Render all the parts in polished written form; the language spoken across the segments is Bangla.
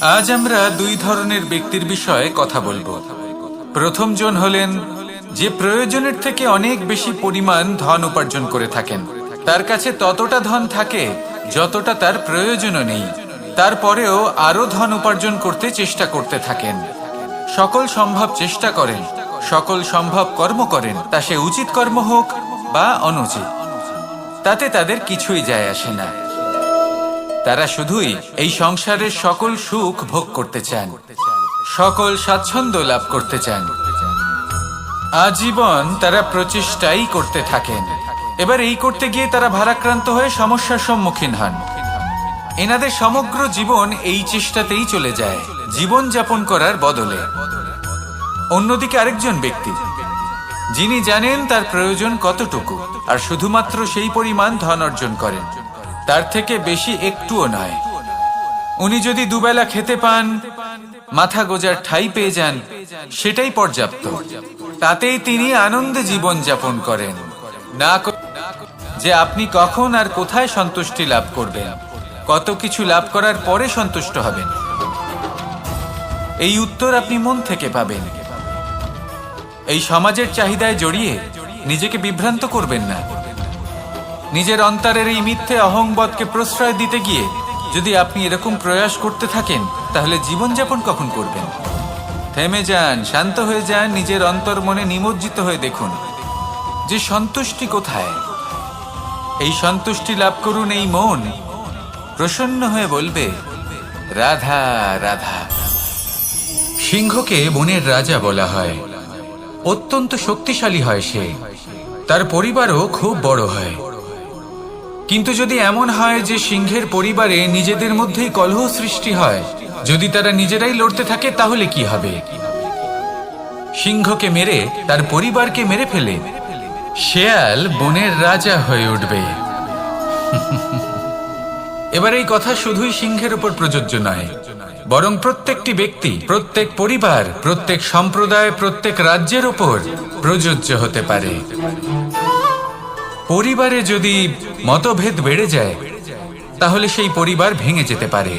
আজ আমরা দুই ধরনের ব্যক্তির বিষয়ে কথা বলবো। প্রথম জন হলেন যে প্রয়োজনের থেকে অনেক বেশি পরিমাণ ধন উপার্জন করে থাকেন। তার কাছে ততটা ধন থাকে যতটা তার প্রয়োজনও নেই, তারপরেও আরো ধন উপার্জন করতে চেষ্টা করতে থাকেন। সকল সম্ভব চেষ্টা করেন, সকল সম্ভব কর্ম করেন, তা সে উচিত কর্ম হোক বা অনুচিত, তাতে তাদের কিছুই যায় আসে না। তারা শুধুই এই সংসারের সকল সুখ ভোগ করতে চান, সকল স্বাচ্ছন্দ্য লাভ করতে চান। আজীবন তারা প্রচেষ্টাই করতে থাকেন। এবার এই করতে গিয়ে তারা ভারাক্রান্ত হয়ে সমস্যার সম্মুখীন হন। এনাদের সমগ্র জীবন এই চেষ্টাতেই চলে যায়, জীবন যাপন করার বদলে। অন্যদিকে আরেকজন ব্যক্তি যিনি জানেন তার প্রয়োজন কতটুকু, আর শুধুমাত্র সেই পরিমাণ ধন অর্জন করেন, তার থেকে বেশি একটুও নয়। উনি যদি দুবেলা খেতে পান, মাথা গোজার ঠাঁই পেয়ে যান, সেটাই পর্যাপ্ত। তাতেই তিনি আনন্দে জীবন যাপন করেন, না যে আপনি কখন আর কোথায় সন্তুষ্টি লাভ করবেন, কত কিছু লাভ করার পরে সন্তুষ্ট হবেন। এই উত্তর আপনি মন থেকে পাবেন। এই সমাজের চাহিদায় জড়িয়ে নিজেকে বিভ্রান্ত করবেন না। নিজের অন্তরের এই মিথ্যে অহংবোধকে প্রশ্রয় দিতে গিয়ে যদি আপনি এরকম প্রয়াস করতে থাকেন, তাহলে জীবনযাপন কখন করবেন? থেমে যান, শান্ত হয়ে যান, নিজের অন্তর মনে নিমজ্জিত হয়ে দেখুন যে সন্তুষ্টি কোথায়। এই সন্তুষ্টি লাভ করুন। এই মন প্রসন্ন হয়ে বলবে, রাধা রাধা। সিংহকে বনের রাজা বলা হয়। অত্যন্ত শক্তিশালী হয় সে, তার পরিবারও খুব বড় হয়। কিন্তু যদি এমন হয় যে সিংহের পরিবারে নিজেদের মধ্যেই কলহ সৃষ্টি হয়, যদি তারা নিজেরাই লড়তে থাকে, তাহলে কি হবে? সিংহকে মেরে তার পরিবারকে মেরে ফেলে শেয়াল বনের রাজা হয়ে উঠবে। এবার এই কথা শুধুই সিংহের উপর প্রযোজ্য নয়, বরং প্রত্যেকটি ব্যক্তি, প্রত্যেক পরিবার, প্রত্যেক সম্প্রদায়, প্রত্যেক রাজ্যের উপর প্রযোজ্য হতে পারে। পরিবারে যদি মতভেদ বেড়ে যায়, তাহলে সেই পরিবার ভেঙে যেতে পারে।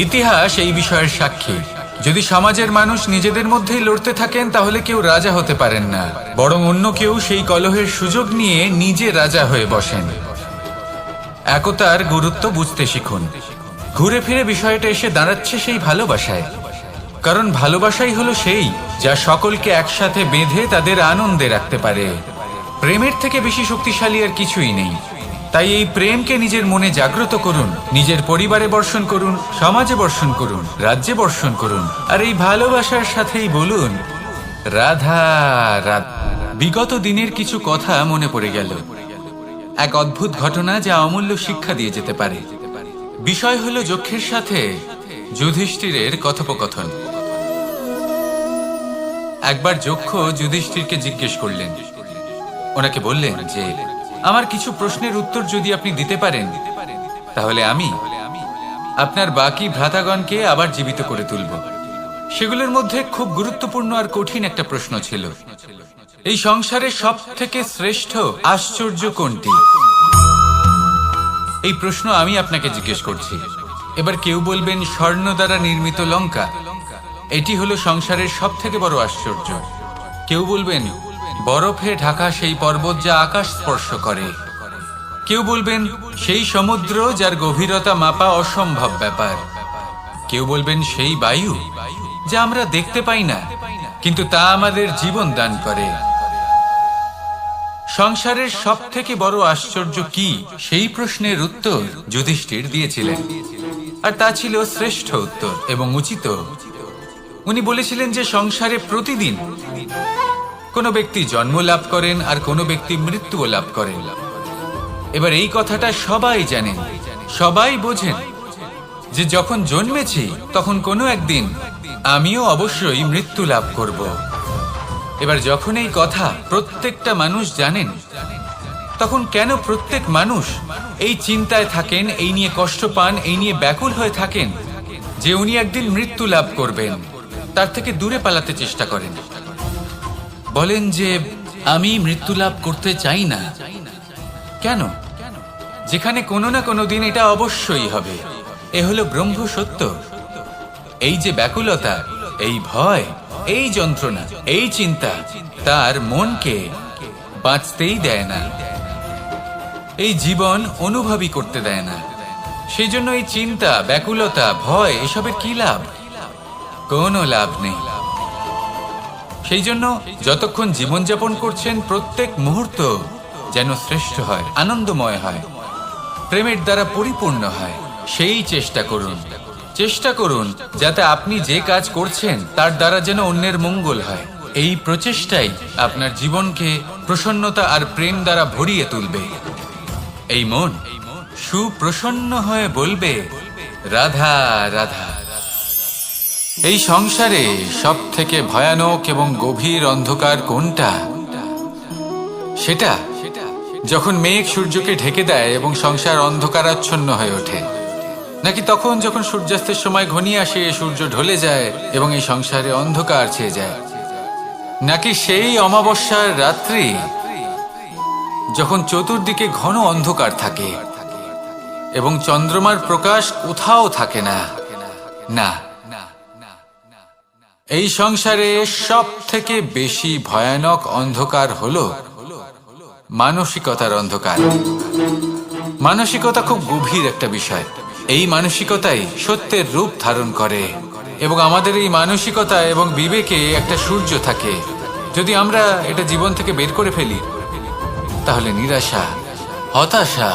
ইতিহাস এই বিষয়ের সাক্ষী। যদি সমাজের মানুষ নিজেদের মধ্যেই লড়তে থাকেন, তাহলে কেউ রাজা হতে পারেন না, বরং অন্য কেউ সেই কলহের সুযোগ নিয়ে নিজে রাজা হয়ে বসেন। একতার গুরুত্ব বুঝতে শিখুন। ঘুরে ফিরে বিষয়টা এসে দাঁড়াচ্ছে সেই ভালোবাসায়, কারণ ভালোবাসাই হলো সেই যা সকলকে একসাথে বেঁধে তাদের আনন্দে রাখতে পারে। প্রেমের থেকে বেশি শক্তিশালী আর কিছুই নেই। তাই এই প্রেমকে নিজের মনে জাগ্রত করুন, নিজের পরিবারে বর্ষণ করুন, সমাজে বর্ষণ করুন, রাজ্যে বর্ষণ করুন, আর এই ভালোবাসার সাথেই বলুন, রাধা রাধা। বিগত দিনের কিছু কথা মনে পড়ে গেল। এক অদ্ভুত ঘটনা যা অমূল্য শিক্ষা দিয়ে যেতে পারে। বিষয় হলো যক্ষের সাথে যুধিষ্ঠিরের কথোপকথন। একবার যক্ষ যুধিষ্ঠিরকে জিজ্ঞেস করলেন, ওনাকে বললেন যে, আমার কিছু প্রশ্নের উত্তর যদি আপনি দিতে পারেন, তাহলে আমি আপনার বাকি ভ্রাতাগণকে আবার জীবিত করে তুলব। সেগুলোর মধ্যে খুব গুরুত্বপূর্ণ আর কঠিন একটা প্রশ্ন ছিল, এই সংসারের সব থেকে শ্রেষ্ঠ আশ্চর্য কোনটি? এই প্রশ্ন আমি আপনাকে জিজ্ঞেস করছি। এবার কেউ বলবেন স্বর্ণ দ্বারা নির্মিত লঙ্কা, এটি হলো সংসারের সব থেকে বড় আশ্চর্য। কেউ বলবেন বরফে ঢাকা সেই পর্বত যা আকাশ স্পর্শ করে। কেউ বলবেন সেই সমুদ্র যার গভীরতা মাপা অসম্ভব ব্যাপার। কেউ বলবেন সেই বায়ু যা আমরা দেখতে পাই না, কিন্তু তা আমাদের জীবন দান করে। সংসারের সব থেকে বড় আশ্চর্য কি, সেই প্রশ্নের উত্তর যুধিষ্ঠির দিয়েছিলেন, আর তা ছিল শ্রেষ্ঠ উত্তর এবং উচিত। উনি বলেছিলেন যে সংসারে প্রতিদিন কোনো ব্যক্তি জন্ম লাভ করেন আর কোনো ব্যক্তি মৃত্যুও লাভ করেন। এবার এই কথাটা সবাই জানেন, সবাই বোঝেন যে যখন জন্মেছি তখন কোনো একদিন আমিও অবশ্যই মৃত্যু লাভ করব। এবার যখন এই কথা প্রত্যেকটা মানুষ জানেন, তখন কেন প্রত্যেক মানুষ এই চিন্তায় থাকেন, এই নিয়ে কষ্ট পান, এই নিয়ে ব্যাকুল হয়ে থাকেন যে উনি একদিন মৃত্যু লাভ করবেন, তার থেকে দূরে পালাতে চেষ্টা করেন। বলেন যে আমি মৃত্যু লাভ করতে চাই না। কেন? যেখানে কোনো না কোনো দিন এটা অবশ্যই হবে। এ হলো ব্রহ্ম সত্য। এই যে ব্যাকুলতা, এই ভয়, এই যন্ত্রণা, এই চিন্তা তার মনকে বাঁচতেই দেয় না, এই জীবন অনুভবই করতে দেয় না। সেই জন্য এই চিন্তা, ব্যাকুলতা, ভয় এসবের কি লাভ? কোনো লাভ নেই। সেই জন্য যতক্ষণ জীবনযাপন করছেন প্রত্যেক মুহূর্ত যেন শ্রেষ্ঠ হয়, আনন্দময় হয়, প্রেমের দ্বারা পরিপূর্ণ হয়, সেই চেষ্টা করুন। চেষ্টা করুন যাতে আপনি যে কাজ করছেন তার দ্বারা যেন অন্যের মঙ্গল হয়। এই প্রচেষ্টাই আপনার জীবনকে প্রসন্নতা আর প্রেম দ্বারা ভরিয়ে তুলবে। এই মন সুপ্রসন্ন হয়ে বলবে, রাধা রাধা। এই সংসারে সব থেকে ভয়ানক এবং গভীর অন্ধকার কোনটা? সেটা যখন মেঘ সূর্যকে ঢেকে দেয় এবং সংসার অন্ধকারাচ্ছন্ন হয়ে ওঠে, নাকি তখন যখন সূর্যাস্তের সময় ঘনিয়ে আসে, সূর্য ঢলে যায় এবং এই সংসারে অন্ধকার ছেয়ে যায়, নাকি সেই অমাবস্যার রাত্রি যখন চতুর্দিকে ঘন অন্ধকার থাকে এবং চন্দ্রমার প্রকাশ কোথাও থাকে না? না, এই সংসারে সব থেকে বেশি ভয়ানক অন্ধকার হলো মানসিকতার অন্ধকার। মানসিকতা খুব গভীর একটা বিষয়। এই মানসিকতাই সত্যের রূপ ধারণ করে এবং আমাদের এই মানসিকতা এবং বিবেকে একটা সূর্য থাকে। যদি আমরা এটা জীবন থেকে বের করে ফেলি তাহলে নিরাশা, হতাশা,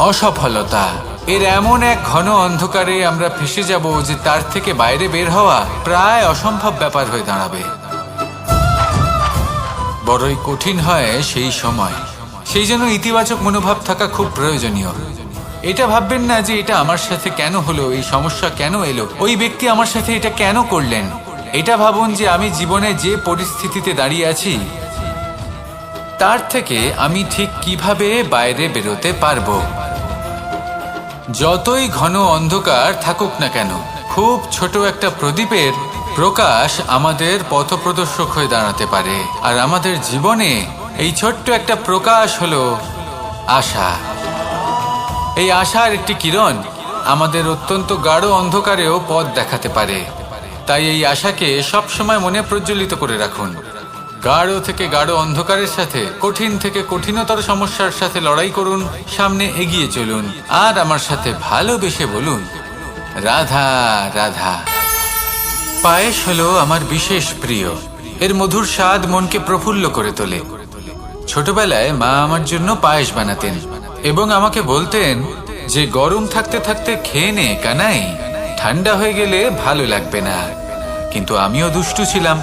অসফলতা এর এমন এক ঘন অন্ধকারে আমরা ফেসে যাব যে তার থেকে বাইরে বের হওয়া প্রায় অসম্ভব ব্যাপার হয়ে দাঁড়াবে। বড়ই কঠিন হয় সেই সময়। সেই জন্য ইতিবাচক মনোভাব থাকা খুব প্রয়োজনীয়। এটা ভাববেন না যে এটা আমার সাথে কেন হলো, এই সমস্যা কেন এলো, ওই ব্যক্তি আমার সাথে এটা কেন করলেন। এটা ভাবুন যে আমি জীবনে যে পরিস্থিতিতে দাঁড়িয়ে আছি তার থেকে আমি ঠিক কিভাবে বাইরে বেরোতে পারবো। যতই ঘন অন্ধকার থাকুক না কেন, খুব ছোট একটা প্রদীপের প্রকাশ আমাদের পথপ্রদর্শক হয়ে দাঁড়াতে পারে। আর আমাদের জীবনে এই ছোট্ট একটা প্রকাশ হলো আশা। এই আশার একটি কিরণ আমাদের অত্যন্ত গাঢ় অন্ধকারেও পথ দেখাতে পারে। তাই এই আশাকে সবসময় মনে প্রজ্বলিত করে রাখুন। গাঢ় থেকে গাঢ় অন্ধকারের সাথে, কঠিন থেকে কঠিনতর সমস্যার সাথে লড়াই করুন, সামনে এগিয়ে চলুন আর আমার সাথে ভালোবেসে বলুন, রাধা রাধা। পায়েস হলো আমার বিশেষ প্রিয়। এর মধুর স্বাদ মনকে প্রফুল্ল করে তোলে। ছোটবেলায় মা আমার জন্য পায়েস বানাতেন এবং আমাকে বলতেন যে গরম থাকতে থাকতে খেয়ে নে কানাই, ঠান্ডা হয়ে গেলে ভালো লাগবে না। কিন্তু আমিও দুষ্টু ছিলাম,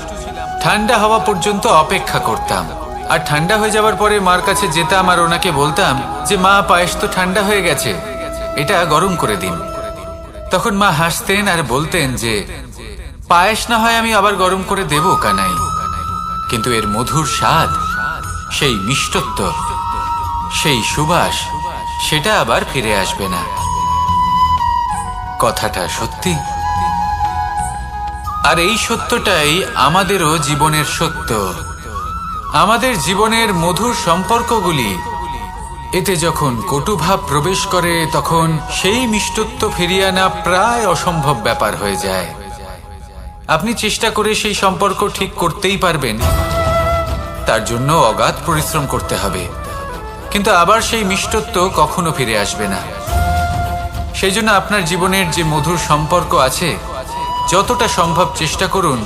ঠান্ডা হওয়া পর্যন্ত অপেক্ষা করতাম আর ঠান্ডা হয়ে যাওয়ার পরে মার কাছে যেতাম আর ওনাকে বলতাম যে মা, পায়েস তো ঠান্ডা হয়ে গেছে, এটা গরম করে দিন। তখন মা হাসতেন আর বলতেন যে পায়েস না হয় আমি আবার গরম করে দেব কানাই, কিন্তু এর মধুর স্বাদ, সেই মিষ্টত্ব, সেই সুবাস, সেটা আবার ফিরে আসবে না। কথাটা সত্যি। আর এই সত্যটাই আমাদেরও জীবনের সত্য। আমাদের জীবনের মধুর সম্পর্কগুলি, এতে যখন কটুভাব প্রবেশ করে তখন সেই মিষ্টত্ব ফিরিয়ে আনা প্রায় অসম্ভব ব্যাপার হয়ে যায়। আপনি চেষ্টা করে সেই সম্পর্ক ঠিক করতেই পারবেন, তার জন্য অগাধ পরিশ্রম করতে হবে, কিন্তু আবার সেই মিষ্টত্ব কখনো ফিরে আসবে না। সেই জন্য আপনার জীবনের যে মধুর সম্পর্ক আছে, যতটা সম্ভব চেষ্টা করুন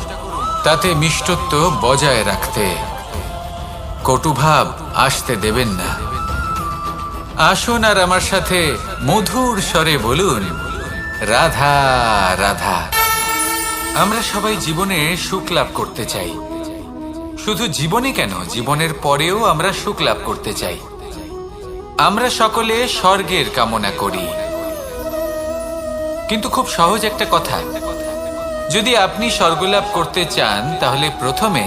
তাতে মিষ্টত্ব বজায় রাখতে। কটুভাব আসতে দেবেন না। আসুন আর আমার সাথে মধুর স্বরে বলুন, রাধা রাধা। আমরা সবাই জীবনে সুখ লাভ করতে চাই। শুধু জীবনে কেন, জীবনের পরেও আমরা সুখ লাভ করতে চাই। আমরা সকলে স্বর্গের কামনা করি। কিন্তু খুব সহজ একটা কথা, যদি আপনি স্বর্গ লাভ করতে চান তাহলে প্রথমে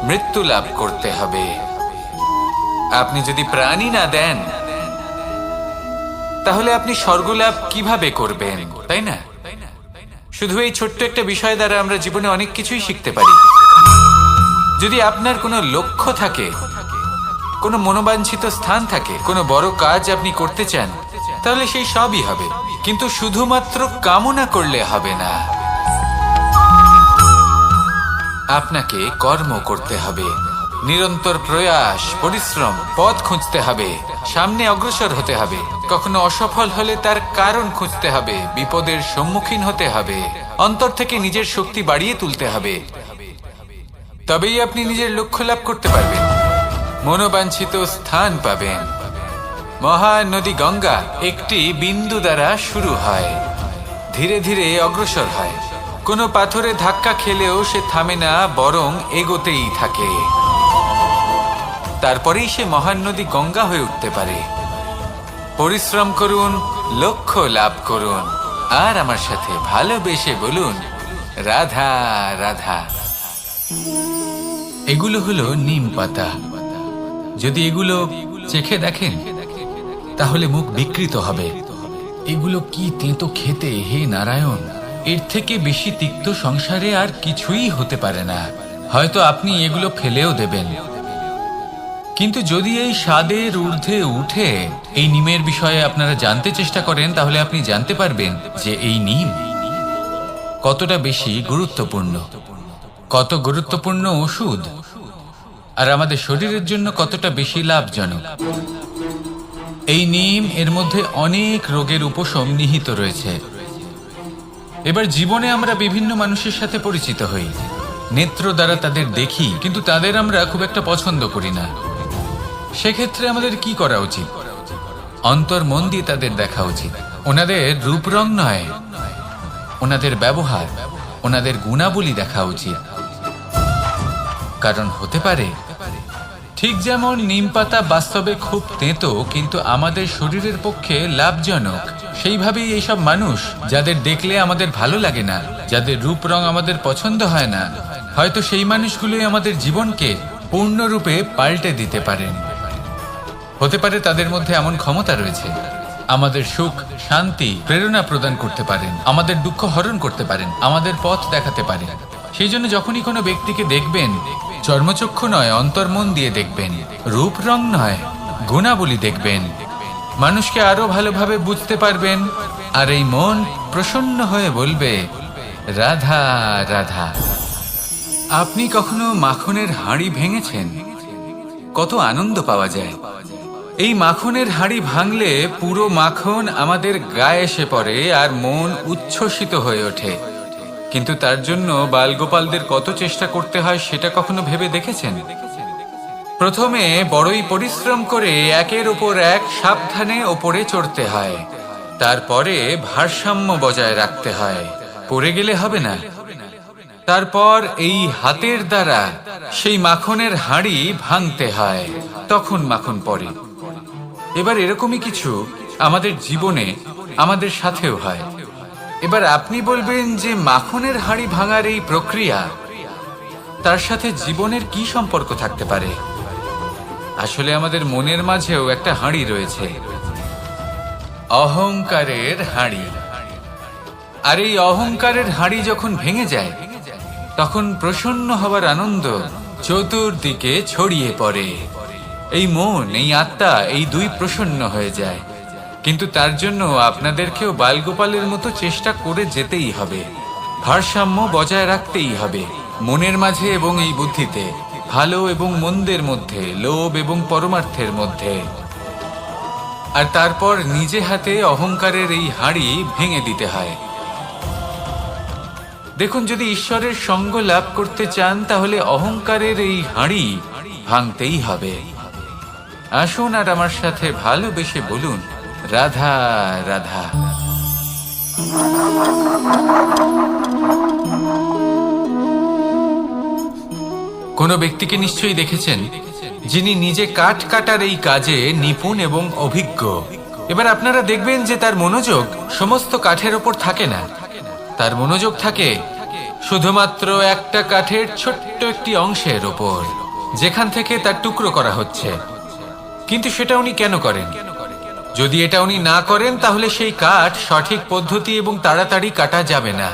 মৃত্যু লাভ করতে হবে। আপনি যদি প্রাণই না দেন তাহলে আপনি স্বর্গ লাভ কিভাবে করবেন, তাই না? শুধু এই ছোট্ট একটা বিষয় দ্বারা আমরা জীবনে অনেক কিছুই শিখতে পারি। যদি আপনার কোনো লক্ষ্য থাকে, কোনো মনোবাঞ্ছিত স্থান থাকে, কোনো বড় কাজ আপনি করতে চান, তাহলে সেই সবই হবে। কিন্তু শুধুমাত্র কামনা করলে হবে না। আপনাকে কর্ম করতে হবে, নিরন্তর প্রয়াস, পরিশ্রম, পথ খুঁজতে হবে, সামনে অগ্রসর হতে হবে। কখনো অসফল হলে তার কারণ খুঁজতে হবে, বিপদের সম্মুখীন হতে হবে, অন্তর থেকে নিজের শক্তি বাড়িয়ে তুলতে হবে। তবেই আপনি নিজের লক্ষ্য লাভ করতে পারবেন, মনোবাঞ্ছিত স্থান পাবেন। মহানদী গঙ্গা একটি বিন্দু দ্বারা শুরু হয়, ধীরে ধীরে অগ্রসর হয়। কোনো পাথরে ধাক্কা খেলেও সে থামে না, বরং এগোতেই থাকে। তারপরেই সে মহান নদী গঙ্গা হয়ে উঠতে পারে। পরিশ্রম করুন, লক্ষ্য লাভ করুন, আর আমার সাথে ভালোবেসে বলুন, রাধা রাধা। এগুলো হলো নিম পাতা। যদি এগুলো চেখে দেখেন তাহলে মুখ বিকৃত হবে। এগুলো কি তেতো খেতে, হে নারায়ণ! এর থেকে বেশি তিক্ত সংসারে আর কিছুই হতে পারে না। হয়তো আপনি এগুলো ফেলেও দেবেন, কিন্তু যদি এই স্বাদের ঊর্ধ্বে উঠে এই নিমের বিষয়ে আপনারা জানতে চেষ্টা করেন, তাহলে আপনি জানতে পারবেন যে এই নিম কতটা বেশি গুরুত্বপূর্ণ, কত গুরুত্বপূর্ণ ওষুধ, আর আমাদের শরীরের জন্য কতটা বেশি লাভজনক। এই নিম, এর মধ্যে অনেক রোগের উপশম নিহিত রয়েছে। এবার জীবনে আমরা বিভিন্ন মানুষের সাথে পরিচিত হই, নেত্র দ্বারা তাদের দেখি, কিন্তু তাদের আমরা খুব একটা পছন্দ করি না। সেক্ষেত্রে আমাদের কি করা উচিত? অন্তর মন দিয়ে তাদের দেখা উচিত। ওনাদের রূপ রং নয়, ওনাদের ব্যবহার, ওনাদের গুণাবলী দেখা উচিত। কারণ হতে পারে ঠিক যেমন নিম পাতা বাস্তবে খুব তেতো কিন্তু আমাদের শরীরের পক্ষে লাভজনক, সেইভাবেই এইসব মানুষ যাদের দেখলে আমাদের ভালো লাগে না, যাদের রূপ রং আমাদের পছন্দ হয় না, হয়তো সেই মানুষগুলোই আমাদের জীবনকে পূর্ণরূপে পাল্টে দিতে পারেন। হতে পারে তাদের মধ্যে এমন ক্ষমতা রয়েছে, আমাদের সুখ, শান্তি, প্রেরণা প্রদান করতে পারেন, আমাদের দুঃখ হরণ করতে পারেন, আমাদের পথ দেখাতে পারেন। সেই জন্য যখনই কোনো ব্যক্তিকে দেখবেন, চর্মচক্ষু নয়, অন্তর্মন দিয়ে দেখবেন, রূপ রং নয়, গুণাবলী দেখবেন। মানুষকে আরো ভালোভাবে বুঝতে পারবেন, আর এই মন প্রসন্ন হয়ে বলবে, রাধা রাধা। আপনি কখনো মাখনের হাঁড়ি ভেঙেছেন? কত আনন্দ পাওয়া যায়। এই মাখনের হাঁড়ি ভাঙলে পুরো মাখন আমাদের গায়ে এসে পড়ে আর মন উচ্ছ্বসিত হয়ে ওঠে। কিন্তু তার জন্য বালগোপালদের কত চেষ্টা করতে হয় সেটা কখনো ভেবে দেখেছেন? প্রথমে বড়ই পরিশ্রম করে একের ওপর এক সাবধানে ওপরে চড়তে হয়, তারপরে ভারসাম্য বজায় রাখতে হয়, পড়ে গেলে হবে না। তারপর এই হাতের দ্বারা সেই মাখনের হাঁড়ি ভাঙতে হয়, তখন মাখন পড়ে। এবার এরকমই কিছু আমাদের জীবনে আমাদের সাথেও হয়। এবার আপনি বলবেন যে মাখনের হাঁড়ি ভাঙার এই প্রক্রিয়া, তার সাথে জীবনের কি সম্পর্ক থাকতে পারে? আসলে আমাদের মনের মাঝেও একটা হাঁড়ি রয়েছে, অহংকারের হাঁড়ি। আর এই অহংকারের হাঁড়ি যখন ভেঙে যায়, তখন প্রসন্ন হবার আনন্দ চতুর্দিকে ছড়িয়ে পড়ে। এই মন, এই আত্মা, এই দুই প্রসন্ন হয়ে যায়। কিন্তু তার জন্য আপনাদেরকেও বালগোপালের মতো চেষ্টা করে যেতেই হবে, ভারসাম্য বজায় রাখতেই হবে মনের মাঝে এবং এই বুদ্ধিতে, ভালো এবং মন্দের মধ্যে, লোভ এবং পরমার্থের মধ্যে। আর তারপর নিজে হাতে অহংকারের এই হাঁড়ি ভেঙে দিতে হয়। দেখুন, যদি ঈশ্বরের সঙ্গ লাভ করতে চান তাহলে অহংকারের এই হাঁড়ি ভাঙতেই হবে। আসুন আর আমার সাথে ভালোবেসে বলুন, রাধা রাধা। কোনো ব্যক্তিকে নিশ্চয়ই দেখেছেন যিনি নিজে কাঠ কাটার এই কাজে নিপুণ এবং অভিজ্ঞ। এবার আপনারা দেখবেন যে তার মনোযোগ সমস্ত কাঠের ওপর থাকে না, তার মনোযোগ থাকে শুধুমাত্র একটা কাঠের ছোট্ট একটি অংশের ওপর, যেখান থেকে তার টুকরো করা হচ্ছে। কিন্তু সেটা উনি কেন করেন? যদি এটা উনি না করেন তাহলে সেই কাঠ সঠিক পদ্ধতি এবং তাড়াতাড়ি কাটা যাবে না।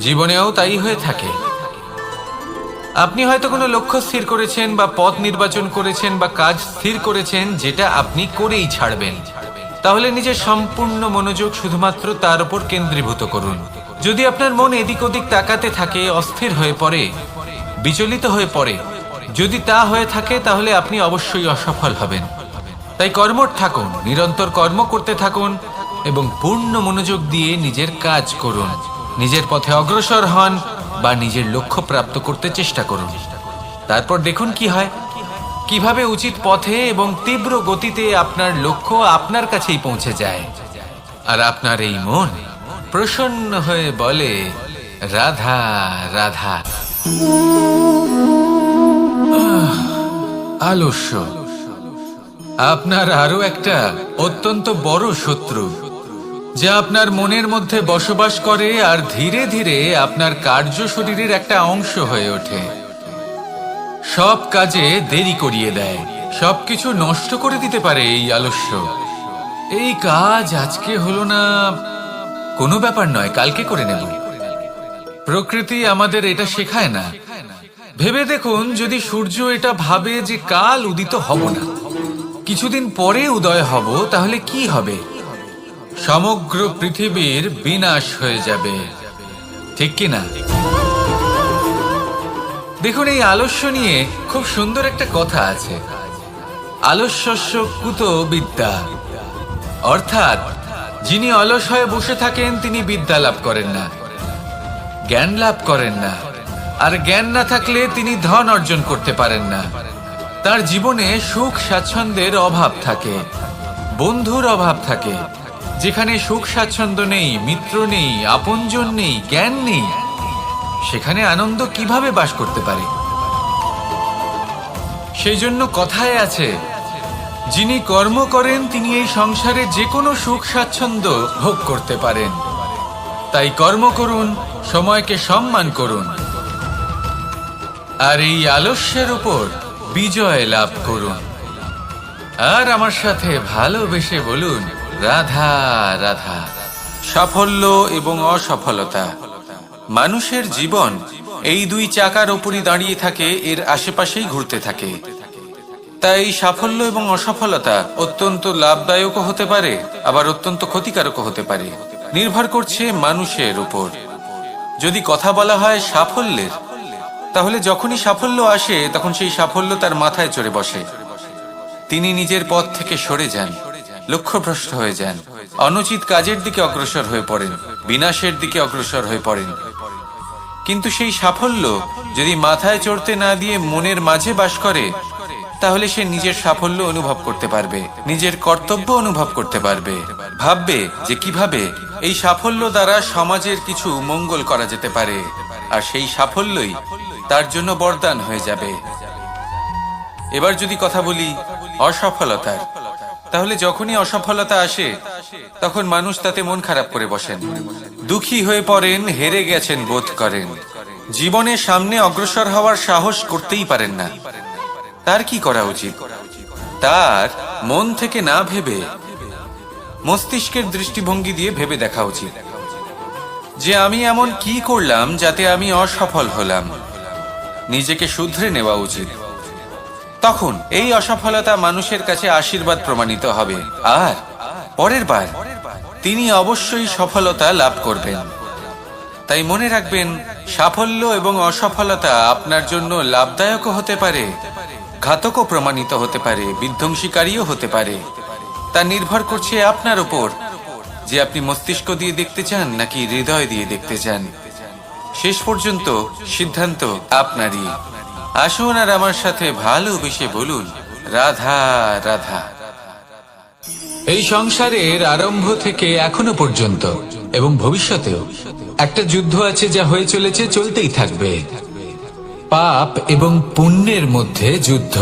জীবনেও তাই হয়ে থাকে। আপনি হয়তো কোনো লক্ষ্য স্থির করেছেন বা পথ নির্বাচন করেছেন বা কাজ স্থির করেছেন যেটা আপনি করেই ছাড়বেন। তাহলে নিজের সম্পূর্ণ মনোযোগ শুধুমাত্র তার উপর কেন্দ্রীভূত করুন। যদি আপনার মন এদিক ওদিক তাকাতে থাকে, অস্থির হয়ে পড়ে, বিচলিত হয়ে পড়ে, যদি তা হয়ে থাকে তাহলে আপনি অবশ্যই অসফল হবেন। তাই কর্মঠ থাকুন, নিরন্তর কর্ম করতে থাকুন এবং পূর্ণ মনোযোগ দিয়ে নিজের কাজ করুন। নিজের পথে অগ্রসর হন বা নিজের লক্ষ্য প্রাপ্ত করতে চেষ্টা করুন। তারপর দেখুন কি হয়, কিভাবে উচিত পথে এবং তীব্র গতিতে আপনার লক্ষ্য আপনার কাছেই পৌঁছে যায়। আর আপনার এই মন প্রসন্ন হয়ে বলে, রাধা রাধা। আলস্য আপনার আরো একটা অত্যন্ত বড় শত্রু, যা আপনার মনের মধ্যে বসবাস করে আর ধীরে ধীরে আপনার কার্য শরীরের একটা অংশ হয়ে ওঠে। সব কাজে দেরি করিয়ে দেয়, সবকিছু নষ্ট করে দিতে পারে এই আলস্য। এই কাজ আজকে হলো না, কোনো ব্যাপার নয়, কালকে করে নেব। প্রকৃতি আমাদের এটা শেখায় না। ভেবে দেখুন, যদি সূর্য এটা ভাবে যে কাল উদিত হব না, কিছুদিন পরে উদয় হব, তাহলে কি হবে? সমগ্র পৃথিবীর বিনাশ হয়ে যাবে, ঠিক কি না? দেখুন, এই আলস্য নিয়ে খুব সুন্দর একটা কথা আছে, আলস্যস্য কুতো বিদ্যা। অর্থাৎ যিনি অলস হয়ে বসে থাকেন তিনি বিদ্যা লাভ করেন না, জ্ঞান লাভ করেন না, আর জ্ঞান না থাকলে তিনি ধন অর্জন করতে পারেন না। তার জীবনে সুখ স্বাচ্ছন্দ্যের অভাব থাকে, বন্ধুর অভাব থাকে। যেখানে সুখ স্বাচ্ছন্দ্য নেই, মিত্র নেই, আপনজন নেই, জ্ঞান নেই, সেখানে আনন্দ কিভাবে বাস করতে পারে? সেই জন্য কথায় আছে, যিনি কর্ম করেন তিনি এই সংসারে যে কোনো সুখ স্বাচ্ছন্দ্য ভোগ করতে পারেন। তাই কর্ম করুন, সময়কে সম্মান করুন, আর এই আলস্যের উপর বিজয় লাভ করুন। আর আমার সাথে ভালোবেসে বলুন, রাধা রাধা। সাফল্য এবং অসফলতা, মানুষের জীবন এই দুই চাকার উপরই দাঁড়িয়ে থাকে, এর আশেপাশেই ঘুরতে থাকে। তাই সাফল্য এবং অসফলতা অত্যন্ত লাভদায়কও হতে পারে, আবার অত্যন্ত ক্ষতিকারকও হতে পারে, নির্ভর করছে মানুষের উপর। যদি কথা বলা হয় সাফল্যের, তাহলে যখনই সাফল্য আসে তখন সেই সাফল্য তার মাথায় চড়ে বসে। তিনি নিজের পথ থেকে সরে যান, লক্ষ্যভ্রষ্ট হয়ে যান, অনুচিত কাজের দিকে অগ্রসর হয়ে পড়েন, বিনাশের দিকে অগ্রসর হয়ে পড়েন। কিন্তু সেই সাফল্য যদি মাথায় চড়তে না দিয়ে মনের মাঝে বাস করে, তাহলে সে নিজের সাফল্য অনুভব করতে পারবে, নিজের কর্তব্য অনুভব করতে পারবে, ভাববে যে কিভাবে এই সাফল্য দ্বারা সমাজের কিছু মঙ্গল করা যেতে পারে, আর সেই সাফল্যই তার জন্য বরদান হয়ে যাবে। এবার যদি কথা বলি অসফলতার, তাহলে যখনই অসফলতা আসে তখন মানুষ তাতে মন খারাপ করে বসেন, দুঃখী হয়ে পড়েন, হেরে গেছেন বোধ করেন, জীবনের সামনে অগ্রসর হওয়ার সাহস করতেই পারেন না। তার কি করা উচিত? তার মন থেকে না ভেবে মস্তিষ্কের দৃষ্টিভঙ্গি দিয়ে ভেবে দেখা উচিত যে আমি এমন কি করলাম যাতে আমি অসফল হলাম। নিজেকে শুধরে নেওয়া উচিত। তখন এই অসফলতা মানুষের কাছে আশীর্বাদ প্রমাণিত হবে, আর পরের বার তিনি অবশ্যই সফলতা লাভ করবেন। তাই মনে রাখবেন, সাফল্য এবং অসফলতা আপনার জন্য লাভদায়কও হতে পারে, ঘাতকও প্রমাণিত হতে পারে, বিধ্বংসীকারীও হতে পারে। তা নির্ভর করছে আপনার উপর যে আপনি মস্তিষ্ক দিয়ে দেখতে চান নাকি হৃদয় দিয়ে দেখতে চান। শেষ পর্যন্ত সিদ্ধান্ত আপনারই। আসুন আর আমার সাথে ভালোবেসে বলুন, রাধা রাধা। এই সংসারের আরম্ভ থেকে এখনো পর্যন্ত এবং ভবিষ্যতেও একটা যুদ্ধ আছে, যা হয়ে চলেছে, চলতেই থাকবে। পাপ এবং পুণ্যের মধ্যে যুদ্ধ,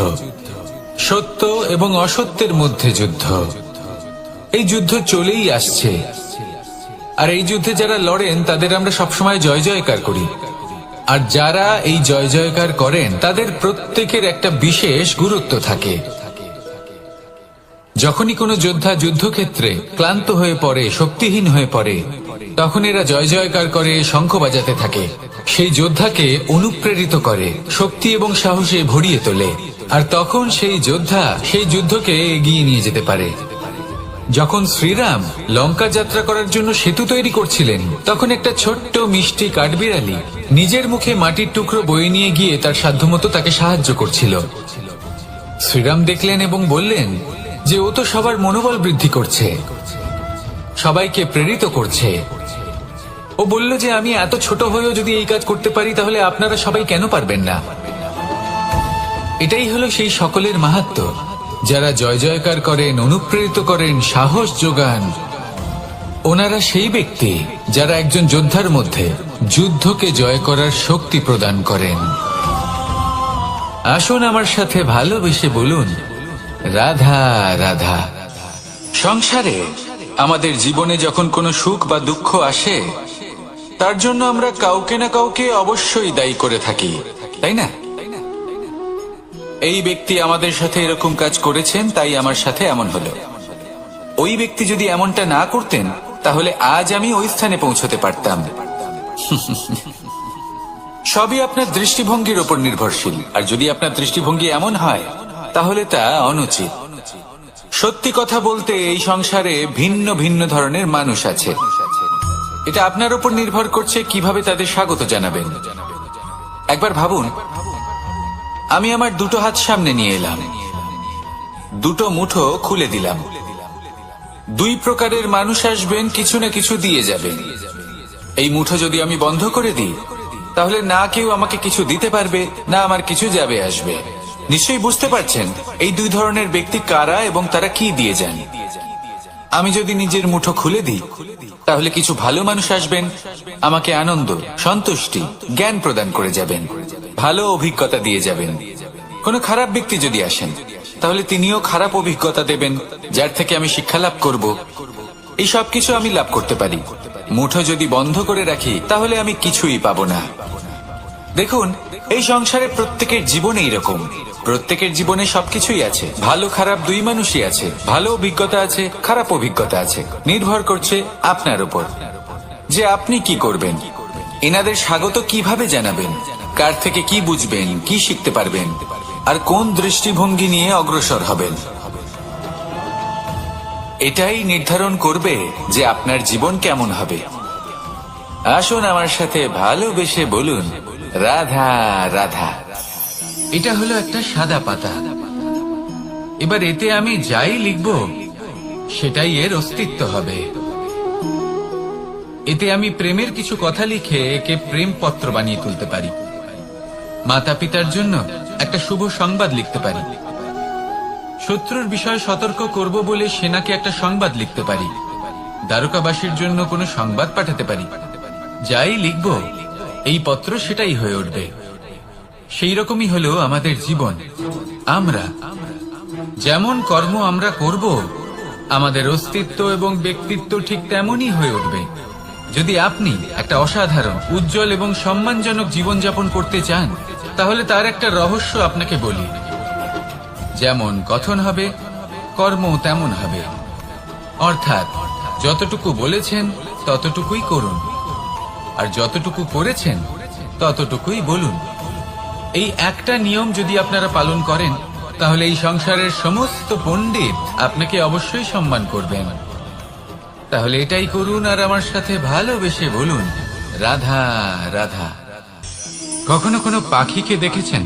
সত্য এবং অসত্যের মধ্যে যুদ্ধ। এই যুদ্ধ চলেই আসছে, আর এই যুদ্ধে যারা লড়েন তাদের আমরা সবসময় জয় জয়কার করি। আর যারা এই জয় জয়কার করেন তাদের প্রত্যেকের একটা বিশেষ গুরুত্ব থাকে। যখনই কোনো যোদ্ধা যুদ্ধক্ষেত্রে ক্লান্ত হয়ে পড়ে, শক্তিহীন হয়ে পড়ে, তখন এরা জয় জয়কার করে, শঙ্খ বাজাতে থাকে, সেই যোদ্ধাকে অনুপ্রেরিত করে, শক্তি এবং সাহসে ভরিয়ে তোলে, আর তখন সেই যোদ্ধা সেই যুদ্ধকে এগিয়ে নিয়ে যেতে পারে। যখন শ্রীরাম লঙ্কা যাত্রা করার জন্য সেতু তৈরি করছিলেন, তখন একটা ছোট্ট মিষ্টি কাঠবিড়ালি নিজের মুখে মাটির টুকরো বয়ে নিয়ে গিয়ে তার সাধ্যমতো তাকে সাহায্য করছিল। শ্রীরাম দেখলেন এবং বললেন যে ও তো সবার মনোবল বৃদ্ধি করছে, সবাইকে প্রেরিত করছে। ও বলল যে আমি এত ছোট হয়েও যদি এই কাজ করতে পারি, তাহলে আপনারা সবাই কেন পারবেন না? এটাই হলো সেই সকলের মাহাত্ম্য, যারা জয় জয়কার করেন, অনুপ্রেরিত করেন, সাহস যোগান। ওনারা সেই ব্যক্তি যারা একজন যোদ্ধার মধ্যে যুদ্ধকে জয় করার শক্তি প্রদান করেন। আসুন আমার সাথে ভালোবেসে বলুন, রাধা রাধা। সংসারে আমাদের জীবনে যখন কোনো সুখ বা দুঃখ আসে, তার জন্য আমরা কাউকে না কাউকে অবশ্যই দায়ী করে থাকি, তাই না? এই ব্যক্তি আমাদের সাথে এরকম কাজ করেছেন, তাই আমার সাথে এমন হলো। ওই ব্যক্তি যদি এমনটা না করতেন, তাহলে আজ আমি ওই স্থানে পৌঁছতে পারতাম। সবই আপনার দৃষ্টিভঙ্গির উপর নির্ভরশীল, আর যদি আপনার দৃষ্টিভঙ্গি এমন হয়, তাহলে তা অনুচিত। সত্যি কথা বলতে, এই সংসারে ভিন্ন ভিন্ন ধরনের মানুষ আছে। এটা আপনার উপর নির্ভর করছে কিভাবে তাদের স্বাগত জানাবেন। একবার ভাবুন, আমি আমার দুটো হাত সামনে নিয়ে এলাম, দুটো মুঠো খুলে দিলাম। দুই প্রকারের মানুষ আসবেন, কিছু না কিছু দিয়ে যাবেন। এই মুঠো যদি আমি বন্ধ করে দিই, তাহলে না কেউ আমাকে কিছু দিতে পারবে, না আমার কিছু যাবে আসবে। নিশ্চয়ই বুঝতে পারছেন এই দুই ধরনের ব্যক্তি কারা এবং তারা কি দিয়ে যান। আমি যদি নিজের মুঠো খুলে দিই, তাহলে কিছু ভালো মানুষ আসবেন, আমাকে আনন্দ, সন্তুষ্টি, জ্ঞান প্রদান করে যাবেন, ভালো অভিজ্ঞতা দিয়ে যাবেন। কোনো খারাপ ব্যক্তি যদি আসেন, তাহলে তিনিও খারাপ অভিজ্ঞতা দেবেন, যার থেকে আমি শিক্ষা লাভ করব। এই সব কিছু আমি লাভ করতে পারি। মুঠো যদি বন্ধ করে রাখি, তাহলে আমি কিছুই পাবো না। দেখুন, এই সংসারে প্রত্যেকের জীবনে এইরকম। প্রত্যেকের জীবনে সবকিছুই আছে, ভালো খারাপ দুই মানুষই আছে। ভালো অভিজ্ঞতা আছে, খারাপ অভিজ্ঞতা আছে। নির্ভর করছে আপনার উপর যে আপনি কি করবেন। এনাদের স্বাগত কিভাবে জানাবেন, কার থেকে কি বুঝবেন, কি শিখতে পারবেন, আর কোন দৃষ্টিভঙ্গি নিয়ে অগ্রসর হবেন। এটাই নির্ধারণ করবে যে আপনার জীবন কেমন হবে। আসুন আমার সাথে ভালোবেসে বলুন, রাধা রাধা। এটা হলো একটা সাদা পাতা। এবার এতে আমি যাই লিখব, সেটাই এর অস্তিত্ব হবে। এতে আমি প্রেমের কিছু কথা লিখে একে প্রেম পত্র বানিয়ে তুলতে পারি। মাতা পিতার জন্য একটা শুভ সংবাদ লিখতে পারি। শত্রুর বিষয়ে সতর্ক করব বলে সেনাকে একটা সংবাদ লিখতে পারি। দ্বারকাবাসীর জন্য কোনো সংবাদ পাঠাতে পারি। যাই লিখব, এই পত্র সেটাই হয়ে উঠবে। সেই রকমই হলো আমাদের জীবন। আমরা যেমন কর্ম আমরা করব, আমাদের অস্তিত্ব এবং ব্যক্তিত্ব ঠিক তেমনই হয়ে উঠবে। যদি আপনি একটা অসাধারণ, উজ্জ্বল এবং সম্মানজনক জীবনযাপন করতে চান, তাহলে তার একটা রহস্য আপনাকে বলি। যেমন কথন হবে, কর্ম তেমন হবে। অর্থাৎ যতটুকু বলেছেন ততটুকুই করুন, আর যতটুকু করেছেন ততটুকুই বলুন। এই একটা নিয়ম যদি আপনারা পালন করেন, তাহলে এই সংসারের সমস্ত পণ্ডিত আপনাকে অবশ্যই সম্মান করবেন। তাহলে এটাই করুন, আর আমার সাথে ভালোবেসে বলুন, রাধা রাধা। কখনো কোনো পাখিকে দেখেছেন?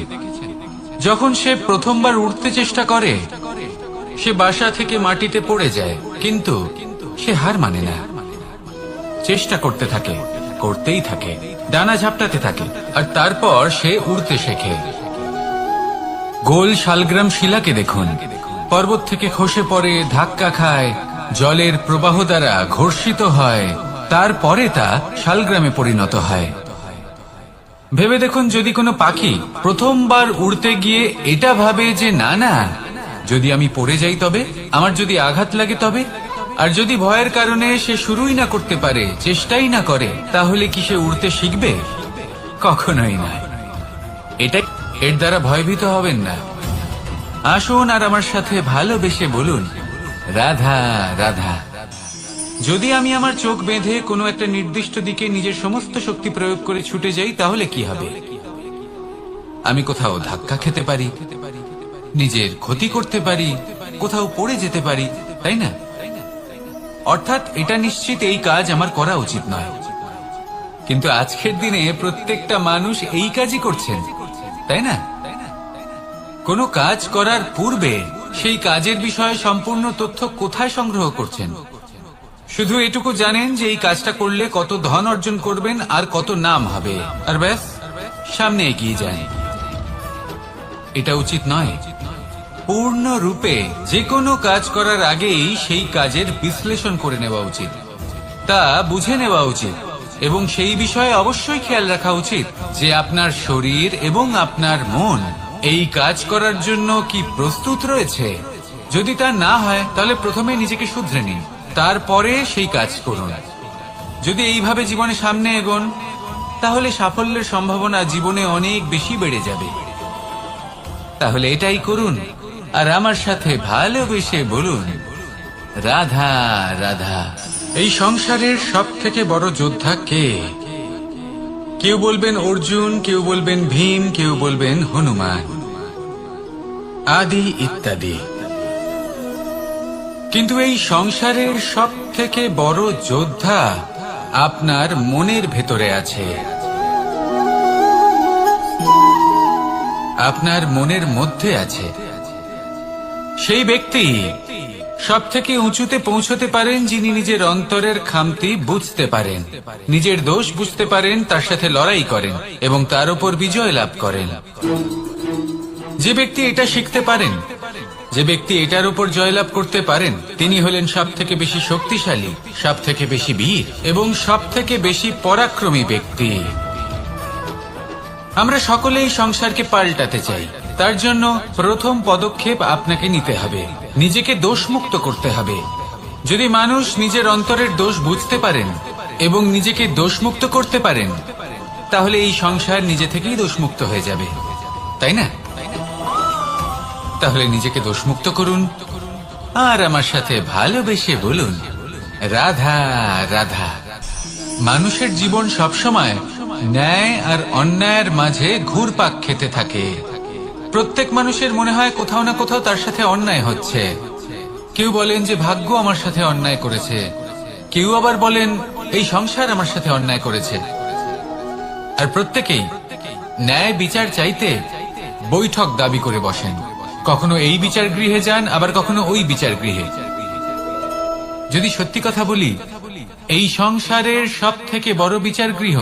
যখন সে প্রথমবার উঠতে চেষ্টা করে, সে বাসা থেকে মাটিতে পড়ে যায়, কিন্তু সে হার মানে না। চেষ্টা করতে থাকে, করতেই থাকে, ডানা ঝাপটাতে থাকে, আর তারপর সে উড়তে শেখে। গোল শালগ্রাম শিলাকে দেখুন, পর্বত থেকে খসে পড়ে, ধাক্কা খায়, জলের প্রবাহ দ্বারা ঘর্ষিত হয়, তারপরে তা শালগ্রামে পরিণত হয়। ভেবে দেখুন, যদি কোনো পাখি প্রথমবার উড়তে গিয়ে এটা ভাবে যে না না, যদি আমি পড়ে যাই তবে, আমার যদি আঘাত লাগে তবে, আর যদি ভয়ের কারণে সে শুরুই না করতে পারে, চেষ্টাই না করে, তাহলে কি সে উড়তে শিখবে? কখনোই না। এটাই, এর দ্বারা ভয়ভীত হবেন না। আসুন আর আমার সাথে ভালোবেসে বলুন, রাধা রাধা। যদি আমি আমার চোখ বেঁধে কোনো একটা নির্দিষ্ট দিকে নিজের সমস্ত শক্তি প্রয়োগ করে ছুটে যাই, তাহলে কি হবে? আমি কোথাও ধাক্কা খেতে পারি, নিজের ক্ষতি করতে পারি, কোথাও পড়ে যেতে পারি, তাই না? অর্থাৎ এটা নিশ্চিত এই কাজ আমার করা উচিত নয়। কিন্তু আজকের দিনে প্রত্যেকটা মানুষ এই কাজই করছেন, তাই না? কোনো কাজ করার পূর্বে সেই কাজের বিষয়ে সম্পূর্ণ তথ্য কোথায় সংগ্রহ করছেন? শুধু এটুকু জানেন যে এই কাজটা করলে কত ধন অর্জন করবেন আর কত নাম হবে, আর ব্যাস সামনে এগিয়ে যান। এটা উচিত নয়। পূর্ণরূপে যে কোনো কাজ করার আগেই সেই কাজের বিশ্লেষণ করে নেওয়া উচিত, তা বুঝে নেওয়া উচিত, এবং সেই বিষয়ে অবশ্যই খেয়াল রাখা উচিত যে আপনার শরীর এবং আপনার মন এই কাজ করার জন্য কি প্রস্তুত রয়েছে। যদি তা না হয় তাহলে প্রথমে নিজেকে শুধরে নিন, তারপরে সেই কাজ করুন। যদি এইভাবে জীবনে সামনে এগোন তাহলে সাফল্যের সম্ভাবনা জীবনে অনেক বেশি বেড়ে যাবে। তাহলে এটাই করুন আর আমার সাথে ভালোবেসে বলুন, রাধা রাধা। এই সংসারের সব থেকে বড় যোদ্ধা কে? কেউ বলবেন অর্জুন, কেউ বলবেন ভীম, কেউ বলবেন হনুমান আদি ইত্যাদি। কিন্তু এই সংসারের সব থেকে বড় যোদ্ধা আপনার মনের ভেতরে আছে, আপনার মনের মধ্যে আছে। সেই ব্যক্তি সব থেকে উঁচুতে পৌঁছতে পারেন যিনি নিজের অন্তরের খামতি বুঝতে পারেন, নিজের দোষ বুঝতে পারেন, তার সাথে লড়াই করেন এবং তার উপর বিজয় লাভ করেন। যে ব্যক্তি এটা শিখতে পারেন, যে ব্যক্তি এটার উপর জয়লাভ করতে পারেন, তিনি হলেন সব থেকে বেশি শক্তিশালী, সব থেকে বেশি বীর এবং সব থেকে বেশি পরাক্রমী ব্যক্তি। আমরা সকলেই সংসারকে পাল্টাতে চাই। তার জন্য প্রথম পদক্ষেপ আপনাকে নিতে হবে, নিজেকে দোষমুক্ত করতে হবে। যদি মানুষ নিজের অন্তরের দোষ বুঝতে পারেন এবং নিজেকে দোষমুক্ত করতে পারেন, তাহলে এই সংসার নিজে থেকেই দোষমুক্ত হয়ে যাবে, তাই না? তাহলে নিজেকে দোষমুক্ত করুন আর আমার সাথে ভালোবেসে বলুন, রাধা রাধা। মানুষের জীবন সবসময় ন্যায় আর অন্যায়ের মাঝে ঘুরপাক খেতে থাকে। প্রত্যেক মানুষের মনে হয় কোথাও না কোথাও তার সাথে অন্যায় হচ্ছে। কেউ বলেন যে ভাগ্য আমার সাথে অন্যায় করেছে, কেউ আবার বলেন এই সংসার আমার সাথে অন্যায় করেছে। আর প্রত্যেকেই ন্যায় বিচার চাইতে বৈঠক দাবি করে বসেন। কখনো এই বিচার গৃহে যান, আবার কখনো ওই বিচার গৃহে। যদি সত্যি কথা বলি, এই সংসারের সব থেকে বড় বিচার গৃহ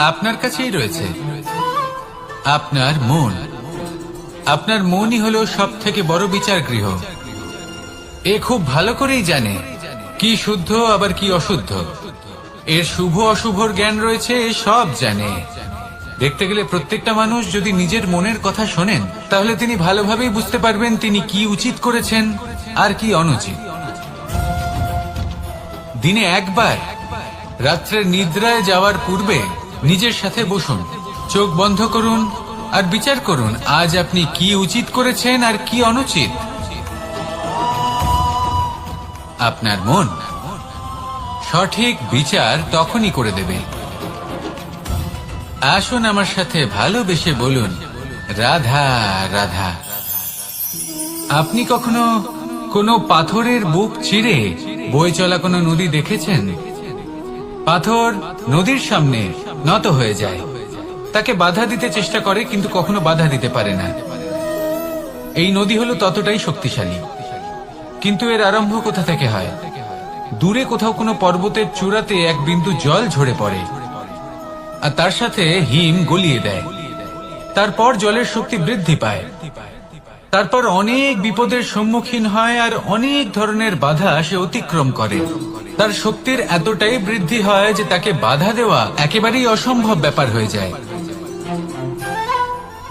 আপনার কাছেই রয়েছে, আপনার মন। আপনার মনই হলো সব থেকে বড় বিচার গৃহ। এ খুব ভালো করেই জানে কি শুদ্ধ আবার কি অশুদ্ধ, এর শুভ অশুভর জ্ঞান রয়েছে, এ সব জানে। দেখতে গেলে প্রত্যেকটা মানুষ যদি নিজের মনের কথা শোনেন, তাহলে তিনি ভালোভাবেই বুঝতে পারবেন তিনি কি উচিত করেছেন আর কি অনুচিত। দিনে একবার রাত্রের নিদ্রায় যাওয়ার পূর্বে নিজের সাথে বসুন, চোখ বন্ধ করুন আর বিচার করুন আজ আপনি কি উচিত করেছেন আর কি অনুচিত। আপনার মন সঠিক বিচার তখনই করে দেবে। আসুন আমার সাথে ভালোবেসে বলুন, রাধা রাধা। আপনি কখনো কোনো পাথরের বুক চিরে বয়ে চলা কোনো নদী দেখেছেন? পাথর নদীর সামনে নত হয়ে যায়, তাকে বাধা দিতে চেষ্টা করে কিন্তু কখনো বাধা দিতে পারে না। এই নদী হলো ততটাই শক্তিশালী, কিন্তু এর আরম্ভ কোথা থেকে হয়? দূরে কোথাও কোনো পর্বতের চূড়াতে এক বিন্দু জল ঝরে পড়ে আর তার সাথে হিম গলিয়ে দেয়। তারপর জলের শক্তি বৃদ্ধি পায়, তারপর অনেক বিপদের সম্মুখীন হয় আর অনেক ধরনের বাধা সে অতিক্রম করে। তার শক্তির এতটাই বৃদ্ধি হয় যে তাকে বাধা দেওয়া একেবারেই অসম্ভব ব্যাপার হয়ে যায়।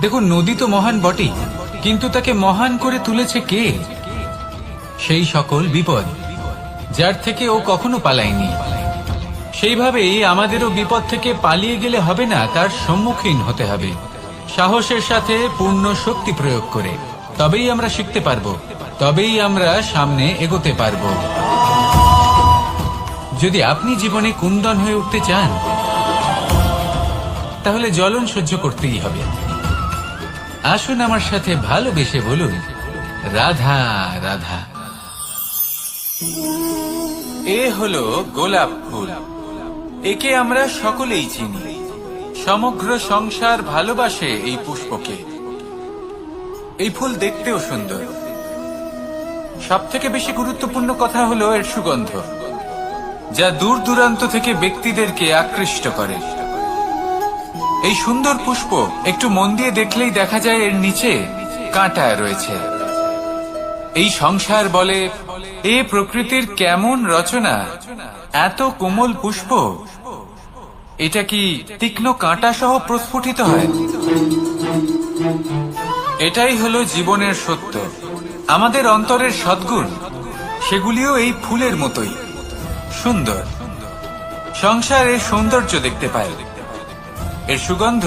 দেখুন, নদী তো মহান বটেই, কিন্তু তাকে মহান করে তুলেছে কে? সেই সকল বিপদ যার থেকে ও কখনো পালায়নি। সেইভাবেই আমাদেরও বিপদ থেকে পালিয়ে গেলে হবে না, তার সম্মুখীন হতে হবে সাহসের সাথে, পূর্ণ শক্তি প্রয়োগ করে। তবেই আমরা শিখতে পারবো, তবেই আমরা সামনে এগোতে পারবো। যদি আপনি জীবনে কুন্দন হয়ে উঠতে চান, তাহলে জ্বলন সহ্য করতেই হবে। আসুন আমার সাথে ভালোবেসে বলুন, রাধা রাধা। এ হলো গোলাপ ফুল। একে আমরা সকলেই চিনি। সমগ্র সংসার ভালোবাসে এই পুষ্পকে। এই ফুল দেখতেও সুন্দর। সবথেকে বেশি গুরুত্বপূর্ণ কথা হলো এর সুগন্ধ, যা দূর দূরান্ত থেকে ব্যক্তিদেরকে আকৃষ্ট করে। এই সুন্দর পুষ্প একটু মন দিয়ে দেখলেই দেখা যায় এর নিচে কাঁটা রয়েছে। এই সংসার বলে, এ প্রকৃতির কেমন রচনা, এত কোমল পুষ্প, এটা কি তীক্ষ্ণ কাঁটা সহ প্রস্ফুটিত হয়? এটাই হলো জীবনের সত্য। আমাদের অন্তরের সদ্গুণ, সেগুলিও এই ফুলের মতোই সুন্দর। সংসার এর সৌন্দর্য দেখতে পায়, এর সুগন্ধ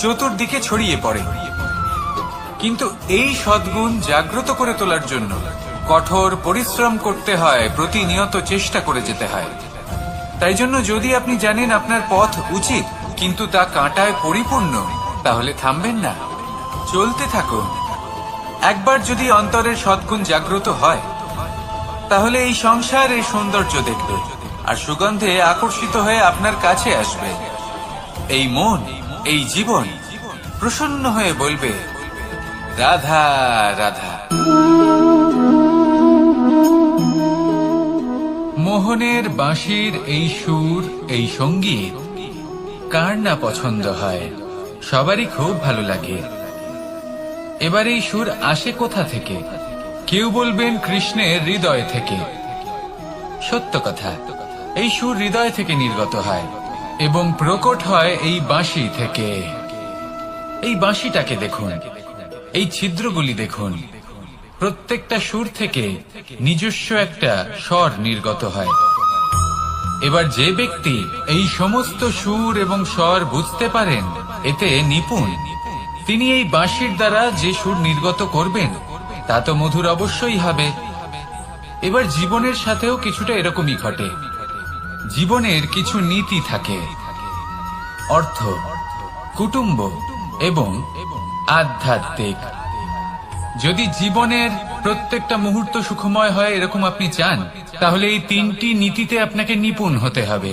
চতুর্দিকে ছড়িয়ে পড়ে। কিন্তু এই সদ্গুণ জাগ্রত করে তোলার জন্য কঠোর পরিশ্রম করতে হয়, প্রতিনিয়ত চেষ্টা করে যেতে হয়। তাই জন্য যদি আপনি জানেন আপনার পথ উচিত কিন্তু তা কাঁটায় পরিপূর্ণ, তাহলে থামবেন না, চলতে থাকুন। একবার যদি অন্তরের সদ্গুণ জাগ্রত হয়, তাহলে এই সংসার এর সৌন্দর্য দেখবে আর সুগন্ধে আকর্ষিত হয়ে আপনার কাছে আসবে। এই মন, এই জীবন প্রসন্ন হয়ে বলবে, রাধা রাধা। মোহনের বাঁশির এই সুর, এই সঙ্গীত কার না পছন্দ হয়? সবারই খুব ভালো লাগে। এবার এই সুর আসে কোথা থেকে? কেউ বলবেন কৃষ্ণের হৃদয় থেকে। সত্য কথা, এই সুর হৃদয় থেকে নির্গত হয় এবং প্রকট হয় এই বাঁশি থেকে। এই বাঁশিটাকে দেখুন, এই ছিদ্রগুলি দেখুন। প্রত্যেকটা সুর থেকে নিজস্ব একটা স্বর নির্গত হয়। এবার যে ব্যক্তি এই সমস্ত সুর এবং স্বর বুঝতে পারেন, এতে নিপুণ, তিনি এই বাঁশির দ্বারা যে সুর নির্গত করবেন তা তো মধুর অবশ্যই হবে। এবার জীবনের সাথেও কিছুটা এরকমই ঘটে। জীবনের কিছু নীতি থাকে, অর্থ, কুটুম্ব এবং আধ্যাত্মিক। যদি জীবনের প্রত্যেকটা মুহূর্ত সুখময় হয় এরকম আপনি চান, তাহলে এই তিনটি নীতিতে আপনাকে নিপুণ হতে হবে।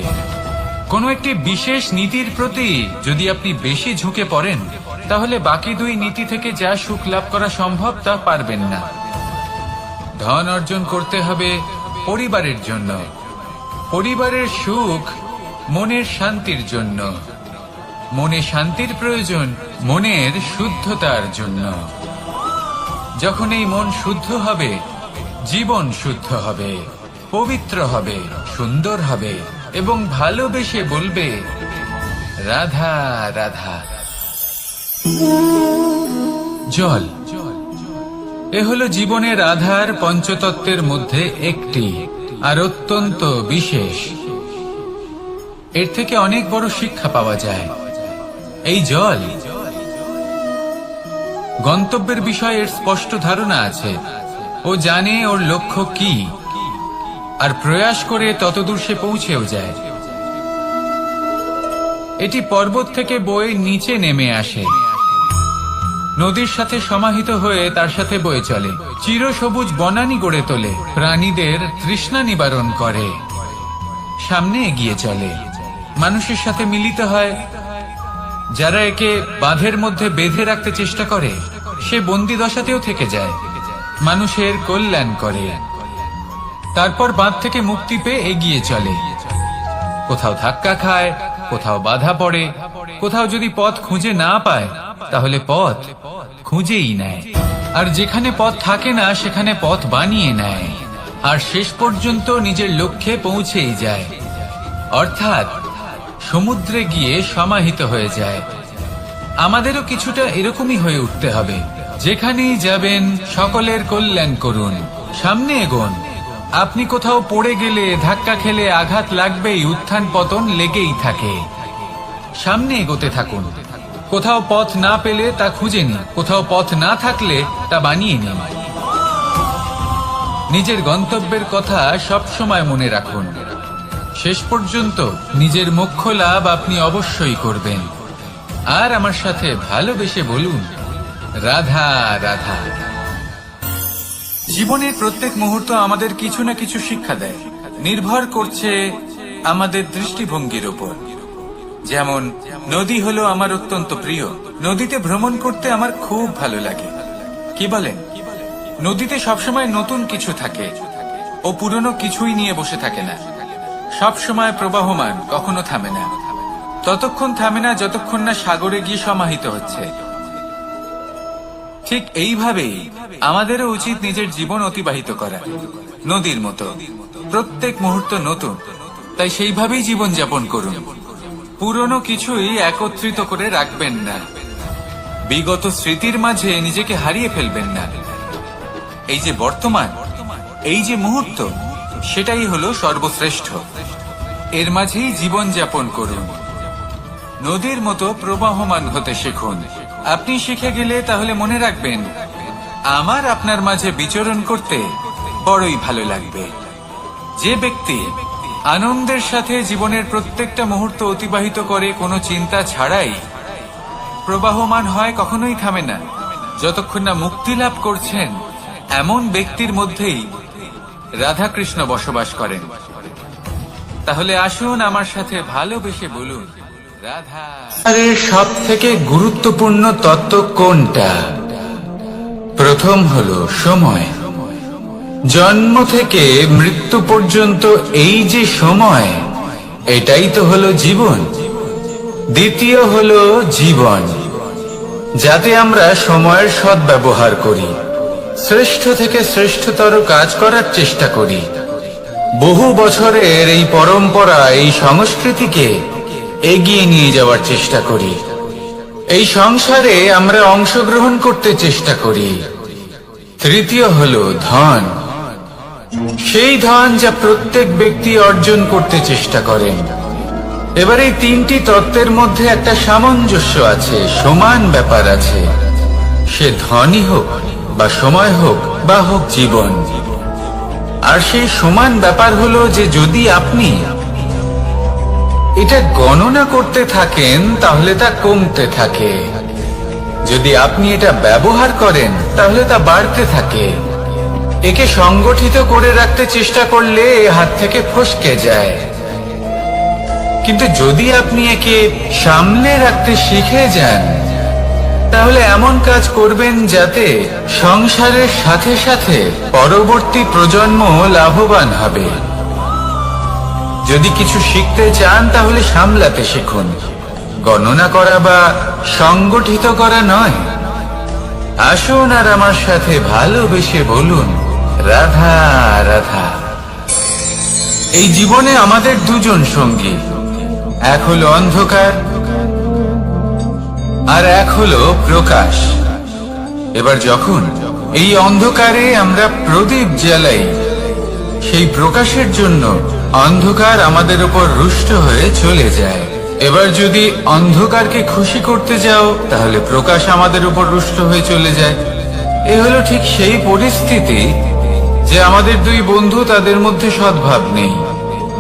কোনো একটি বিশেষ নীতির প্রতি যদি আপনি বেশি ঝুঁকে পড়েন, তাহলে বাকি দুই নীতি থেকে যা সুখ লাভ করা সম্ভব তা পারবেন না। ধন অর্জন করতে হবে পরিবারের জন্য, পরিবারের সুখ মনের শান্তির জন্য, মনে শান্তির প্রয়োজন মনের শুদ্ধতার জন্য। যখন এই মন শুদ্ধ হবে, জীবন শুদ্ধ হবে, পবিত্র হবে, সুন্দর হবে এবং ভালোবেসে বলবে, রাধা রাধা। জল, এ হলো জীবনের আধার, পঞ্চতত্ত্বের মধ্যে একটি, আর অত্যন্ত বিশেষ। এর থেকে অনেক বড় শিক্ষা পাওয়া যায়। এই জল, গন্তব্যের বিষয়ে এর স্পষ্ট ধারণা আছে। ও জানে ওর লক্ষ্য কি, আর প্রয়াস করে ততদূর সে পৌঁছেও যায়। এটি পর্বত থেকে বয়ে নিচে নেমে আসে, নদীর সাথে সমাহিত হয়ে তার সাথে বয়ে চলে, চিরসবুজ বনানী গড়ে তোলে, প্রাণীদের তৃষ্ণা নিবারণ করে, সামনে এগিয়ে চলে, মানুষের সাথে মিলিত হয়। যারা একে বাঁধের মধ্যে বেঁধে রাখতে চেষ্টা করে, সে বন্দি দশাতেও থেকে যায়, মানুষের কল্যাণ করে। তারপর বাঁধ থেকে মুক্তি পেয়ে এগিয়ে চলে, কোথাও ধাক্কা খায়, কোথাও বাধা পড়ে, কোথাও যদি পথ খুঁজে না পায় তাহলে পথ খুঁজেই নেয়, আর যেখানে পথ থাকে না সেখানে পথ বানিয়ে নেয়, আর শেষ পর্যন্ত নিজের লক্ষ্যে পৌঁছেই যায়, অর্থাৎ সমুদ্রে গিয়ে সমাহিত হয়ে যায়। আমাদেরও কিছুটা এরকমই হয়ে উঠতে হবে। যেখানেই যাবেন সকলের কল্যাণ করুন, সামনে এগোন। আপনি কোথাও পড়ে গেলে, ধাক্কা খেলে আঘাত লাগবেই, উত্থান পতন লেগেই থাকে। সামনে এগোতে থাকুন। কোথাও পথ না পেলে তা খুঁজে নিন, কোথাও পথ না থাকলে তা বানিয়ে নিন। নিজের গন্তব্যের কথা সব সময় মনে রাখুন। শেষ পর্যন্ত নিজের মোক্ষ লাভ আপনি অবশ্যই করবেন। আর আমার সাথে ভালোবেসে বলুন, রাধা রাধা। জীবনের প্রত্যেক মুহূর্ত আমাদের কিছু না কিছু শিক্ষা দেয়। নির্ভর করছে আমাদের দৃষ্টিভঙ্গির উপর। যেমন নদী হলো আমার অত্যন্ত প্রিয়, নদীতে ভ্রমণ করতে আমার খুব ভালো লাগে। কি বলেন? নদীতে সবসময় নতুন কিছু থাকে, ও পুরনো কিছুই নিয়ে বসে থাকে না। সবসময় প্রবাহমান, কখনো থামে না। ততক্ষণ থামে না যতক্ষণ না সাগরে গিয়ে সমাহিত হচ্ছে। ঠিক এইভাবেই আমাদেরও উচিত নিজের জীবন অতিবাহিত করা, নদীর মতো। প্রত্যেক মুহূর্ত নতুন, তাই সেইভাবেই জীবন যাপন করুন। পুরনো কিছুই একত্রিত করে রাখবেন না, বিগত স্মৃতির মাঝে নিজেকে হারিয়ে ফেলবেন না। এই যে বর্তমান, এই যে মুহূর্ত, সেটাই হলো সর্বশ্রেষ্ঠ। এর মাঝেই জীবন যাপন করুন। নদীর মতো প্রবাহমান হতে শিখুন। আপনি শিখে গেলে তাহলে মনে রাখবেন, আমার আপনার মাঝে বিচরণ করতে বড়ই ভালো লাগবে। যে ব্যক্তি আনন্দের সাথে জীবনের প্রত্যেকটা মুহূর্ত অতিবাহিত করে কোনো চিন্তা ছাড়াই, প্রবাহমান হয়, কখনোই থামে না যতক্ষণ না মুক্তি লাভ করছেন, এমন ব্যক্তির মধ্যেই রাধাকৃষ্ণ বসবাস করেন। তাহলে আসুন আমার সাথে ভালোবেসে বলুন, রাধা। আরে সব থেকে গুরুত্বপূর্ণ তত্ত্ব কোনটা? প্রথম হলো সময়। জন্ম থেকে মৃত্যু পর্যন্ত এই যে সময়, এটাই তো হলো জীবন। দ্বিতীয় হলো জীবন, যাতে আমরা সময়ের সদ্ব্যবহার করি, শ্রেষ্ঠ থেকে শ্রেষ্ঠতর কাজ করার চেষ্টা করি। বহু বছরের এই পরম্পরা, এই সংস্কৃতিকে এগিয়ে নিয়ে যাওয়ার চেষ্টা করি। এই সংসারে আমরা অংশগ্রহণ করতে চেষ্টা করি। তৃতীয় হলো ধন, সেই ধন যা প্রত্যেক ব্যক্তি অর্জন করতে চেষ্টা করেন। এবার এই তিনটি তত্ত্বের মধ্যে একটা সামঞ্জস্য আছে, সমান ব্যাপার আছে। সে ধনই হোক বা সময় হোক বা হোক জীবন। আর সেই সমান ব্যাপার হলো যে যদি আপনি এটা গণনা করতে থাকেন তাহলে তা কমতে থাকে, যদি আপনি এটা ব্যবহার করেন তাহলে তা বাড়তে থাকে। একে সংগঠিত করে রাখতে চেষ্টা করলে এ হাত থেকে ফসকে যায়, কিন্তু যদি আপনি একে সামলে রাখতে শিখে যান, তাহলে এমন কাজ করবেন যাতে সংসারের সাথে সাথে পরবর্তী প্রজন্ম লাভবান হবে। যদি কিছু শিখতে চান তাহলে সামলাতে শিখুন, গণনা করা বা সংগঠিত করা নয়। আসুন আর আমার সাথে ভালোবেসে বলুন, রাধা রাধা। এই জীবনে আমাদের দুজন সঙ্গী, এক হলো অন্ধকার আর এক হলো প্রকাশ। এবার যখন এই অন্ধকারে আমরা প্রদীপ জ্বালাই, সেই প্রকাশের জন্য অন্ধকার আমাদের উপর রুষ্ট হয়ে চলে যায়। এবার যদি অন্ধকারকে খুশি করতে যাও, তাহলে প্রকাশ আমাদের উপর রুষ্ট হয়ে চলে যায়। এ হলো ঠিক সেই পরিস্থিতি যে আমাদের দুই বন্ধু, তাদের মধ্যে সদ্ভাব নেই।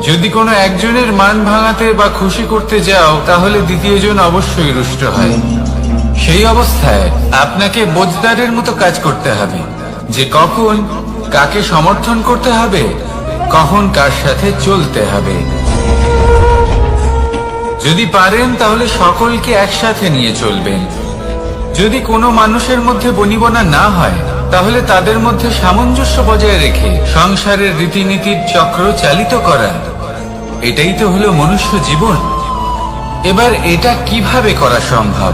যদি কোনো একজনের মান ভাঙাতে বা খুশি করতে যাও, তাহলে দ্বিতীয়জন অবশ্যই রুষ্ট হয়। সেই অবস্থায় আপনাকে বোঝদারের মতো কাজ করতে হবে, যে কখন কাকে সমর্থন করতে হবে, কখন কার সাথে চলতে হবে। যদি পারেন তাহলে সকলকে একসাথে নিয়ে চলবেন। যদি কোনো মানুষের মধ্যে বনিবনা না হয়, তাহলে তাদের মধ্যে সামঞ্জস্য বজায় রেখে সংসারের রীতিনীতির চক্র চালিত করা, এটাই তো হলো মনুষ্য জীবন। এবার এটা কিভাবে করা সম্ভব?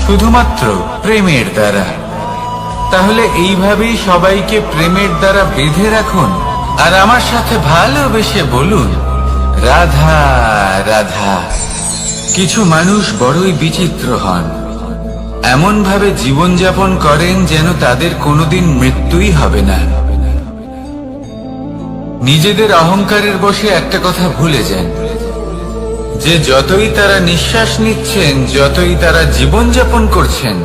শুধুমাত্র প্রেমের দ্বারা। তাহলে এইভাবেই সবাইকে প্রেমের দ্বারা বেঁধে রাখুন আর আমার সাথে ভালোবেসে বলুন, রাধা রাধা। কিছু মানুষ বড়ই বিচিত্র হন, এমন ভাবে জীবনযাপন করেন যেন তাদের কোনোদিন মৃত্যুই হবে না। নিজেদের অহংকারের বশে একটা কথা ভুলে যান, যে যতই তারা নিঃশ্বাস নিচ্ছেন, যতই তারা জীবনযাপন করছেন,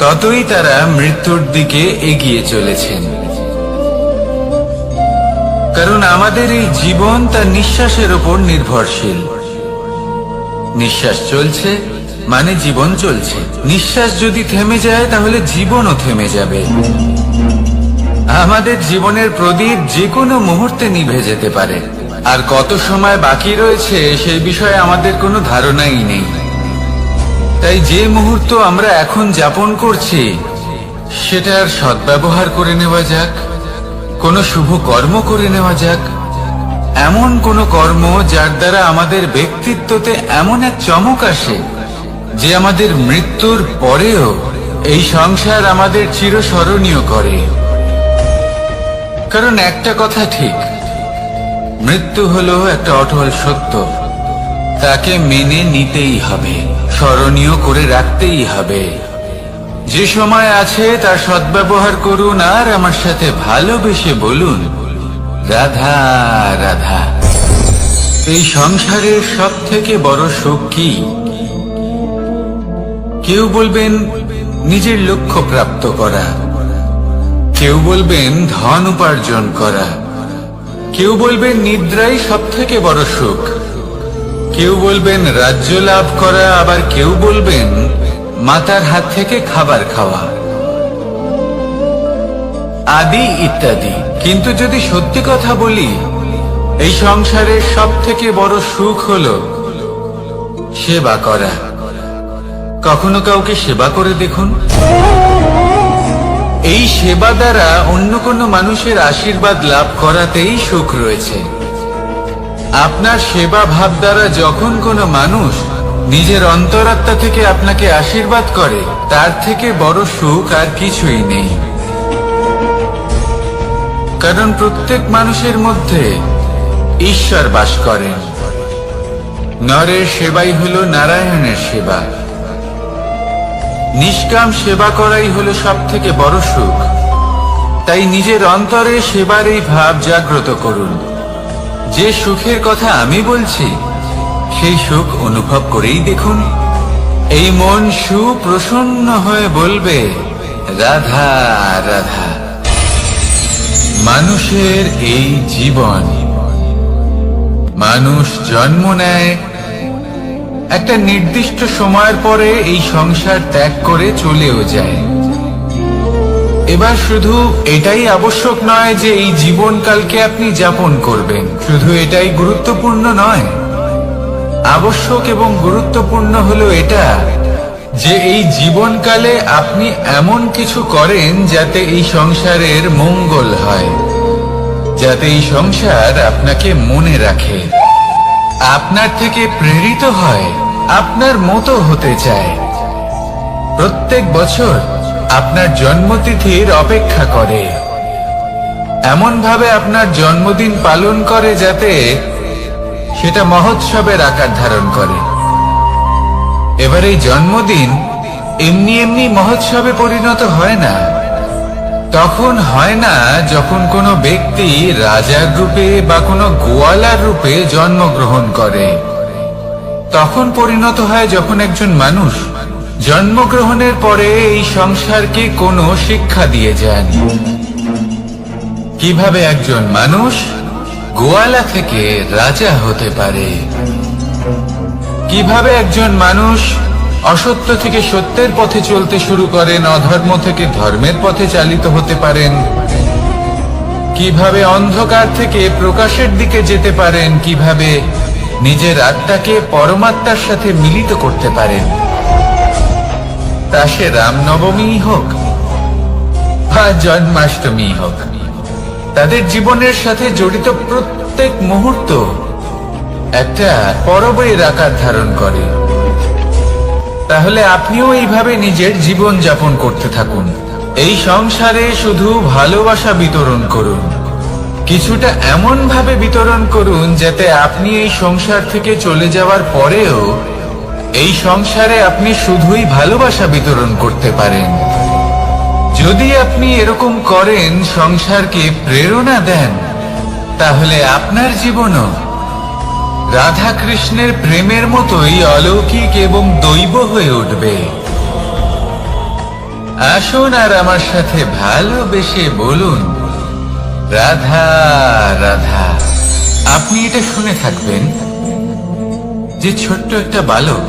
ততই তারা মৃত্যুর দিকে এগিয়ে চলেছেন। কারণ আমাদের এই জীবন তার নিঃশ্বাসের উপর নির্ভরশীল। নিঃশ্বাস চলছে মানে জীবন চলছে। নিঃশ্বাস যদি থেমে যায় তাহলে জীবনও থেমে যাবে। আমাদের জীবনের প্রদীপ যে কোনো মুহূর্তে নিভে যেতে পারে, আর কত সময় বাকি রয়েছে সেই বিষয়ে আমাদের কোনো ধারণাই নেই। তাই যে মুহূর্ত আমরা এখন যাপন করছি সেটার সদ্ব্যবহার করে নেওয়া যাক, কোনো শুভ কর্ম করে নেওয়া যাক, এমন কোনো কর্ম যার দ্বারা আমাদের ব্যক্তিত্বতে এমন এক চমক আসে যে আমাদের মৃত্যুর পরেও এই সংসার আমাদের চিরস্মরণীয় করে। কারণ একটা কথা ঠিক, মৃত্যু হলো একটা অটল সত্য, তাকে মেনে নিতেই হবে, স্মরণীয় করে রাখতেই হবে। যে সময় আছে তার সদ্ব্যবহার করুন আর আমার সাথে ভালোবেসে বলুন রাধা রাধা। এই সংসারের সব থেকে বড় সুখ কি? কেউ বলবেন নিজের লক্ষ্য প্রাপ্ত করা, কেউ বলবেন ধন উপার্জন করা, কেউ বলবেন নিদ্রাই সব থেকে বড় সুখ, কেউ বলবেন রাজ্য লাভ করা, আবার কেউ বলবেন মাতার হাত থেকে খাবার খাওয়া, আদি ইত্যাদি। কিন্তু যদি সত্যি কথা বলি, এই সংসারের সব থেকে বড় সুখ হলো সেবা করা। কখনো কাউকে সেবা করে দেখুন, এই সেবা দ্বারা অন্য কোনো মানুষের আশীর্বাদ লাভ করাতেই সুখ রয়েছে। আপনার সেবা ভাব দ্বারা যখন কোনো মানুষ নিজের অন্তরাত্মা থেকে আপনাকে আশীর্বাদ করে, তার থেকে বড় সুখ আর কিছুই নেই। কারণ প্রত্যেক মানুষের মধ্যে ঈশ্বর বাস করেন। নরের সেবাই হলো নারায়ণের সেবা। নিষ্কাম সেবা করাই হলো সব থেকে বড় সুখ। তাই নিজের অন্তরে সেবার এই ভাব জাগ্রত করুন। যে সুখের কথা আমি বলছি সেই সুখ অনুভব করেই দেখুন। এই মন সুপ্রসন্ন হয়ে বলবে রাধা রাধা। মানুষের এই জীবন, মানুষ জন্ম নেয়, একটা নির্দিষ্ট সময়ের পরে এই সংসার ত্যাগ করে চলেও যায়। এবার শুধু এটাই আবশ্যক নয় যে এই জীবনকালকে আপনি যাপন করবেন, শুধু এটাই গুরুত্বপূর্ণ নয়। আবশ্যক এবং গুরুত্বপূর্ণ হলো এটা যে এই জীবনকালে আপনি এমন কিছু করেন যাতে এই সংসারের মঙ্গল হয়, যাতে এই সংসার আপনাকে মনে রাখে, আপনার থেকে প্রেরিত হয়, আপনার মতো হতে চায়। প্রত্যেক বছর আপনার জন্মতিথির অপেক্ষা করে, এমন ভাবে আপনার জন্মদিন পালন করে যাতে সেটা মহোৎসবের আকার ধারণ করে। এবার এই জন্মদিন এমনি এমনি মহোৎসবে পরিণত হয় না। তখন হয় না যখন কোনো ব্যক্তি রাজার রূপে বা কোনো গোয়ালার রূপে জন্মগ্রহণ করে। তখন পরিণত হয় যখন একজন মানুষ জন্মগ্রহণের পরে এই সংসারকে কোনো শিক্ষা দিয়ে যান। কিভাবে একজন মানুষ গোয়ালা থেকে রাজা হতে পারে, কিভাবে একজন মানুষ অসত্য থেকে সত্যের পথে চলতে শুরু করেন, অধর্ম থেকে ধর্মের পথে চালিত হতে পারেন, কিভাবে অন্ধকার থেকে প্রকাশের দিকে যেতে পারেন, কিভাবে নিজের আত্মাকে পরমাত্মার সাথে মিলিত করতে পারেন। তা সে রামনবমী হোক বা জন্মাষ্টমী হোক, তাদের জীবনের সাথে জড়িত প্রত্যেক মুহূর্ত একটা পরবের আকার ধারণ করে। তাহলে আপনিও এইভাবে নিজের জীবন যাপন করতে থাকুন। এই সংসারে শুধু ভালোবাসা বিতরণ করুন, কিছুটা এমন ভাবে বিতরণ করুন যাতে আপনি এই সংসার থেকে চলে যাওয়ার পরেও এই সংসারে আপনি শুধুই ভালোবাসা বিতরণ করতে পারেন। যদি আপনি এরকম করেন, সংসারকে প্রেরণা দেন, তাহলে আপনার জীবনও রাধা কৃষ্ণের প্রেমের মতোই অলৌকিক এবং দৈব হয়ে উঠবে। আসুন আর আমার সাথে ভালোবেসে বলুন রাধা রাধা। আপনি এটা শুনে থাকবেন যে ছোট্ট একটা বালক,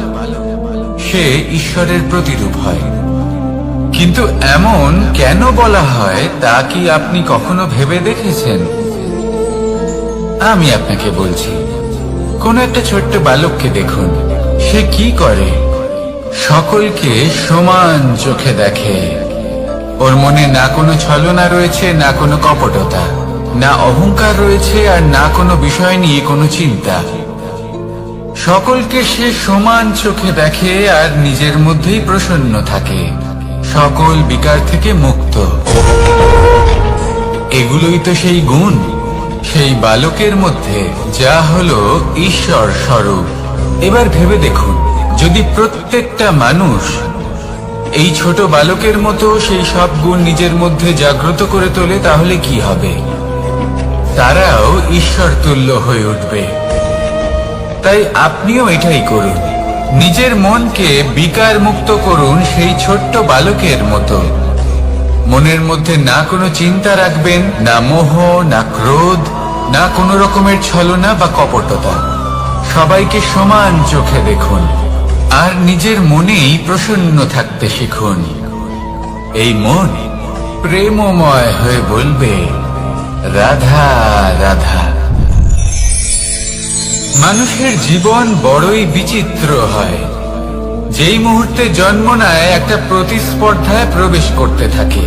সে ঈশ্বরের প্রতিরূপ হয়, কিন্তু এমন কেন বলা হয় তা কি আপনি কখনো ভেবে দেখেছেন? আমি আপনাকে বলছি। কোন একটা ছোট্ট বালককে দেখুন, সে কি করে? সকলকে সমান চোখে দেখে। ওর মনে না কোনো ছলনা রয়েছে, না কোনো কপটতা, না অহংকার রয়েছে, আর না কোনো বিষয় নিয়ে কোনো চিন্তা। সকলকে সে সমান চোখে দেখে আর নিজের মধ্যেই প্রসন্ন থাকে, সকল বিকার থেকে মুক্ত। এগুলোই তো সেই গুণ, সেই বালকের মধ্যে, যা হলো ঈশ্বর স্বরূপ। এবার ভেবে দেখুন, যদি প্রত্যেকটা মানুষ এই ছোট বালকের মতো সেই সব গুণ নিজের মধ্যে জাগ্রত করে তোলে, তাহলে কি হবে? তারাও ঈশ্বর তুল্য হয়ে উঠবে। তাই আপনিও এটাই করুন, নিজের মনকে বিকার মুক্ত করুন সেই ছোট্ট বালকের মতো। মনের মধ্যে না কোনো চিন্তা রাখবেন, না মোহ, না ক্রোধ, না কোনো রকমের ছলনা বা কপটতা। সবাইকে সমান চোখে দেখুন আর নিজের মনেই প্রসন্ন থাকতে শিখুন। এই মন প্রেমময় হয়ে বলবে, রাধা রাধা। মানুষের জীবন বড়ই বিচিত্র হয়। যেই মুহূর্তে জন্ম নেয় একটা প্রতিস্পর্ধায় প্রবেশ করতে থাকে।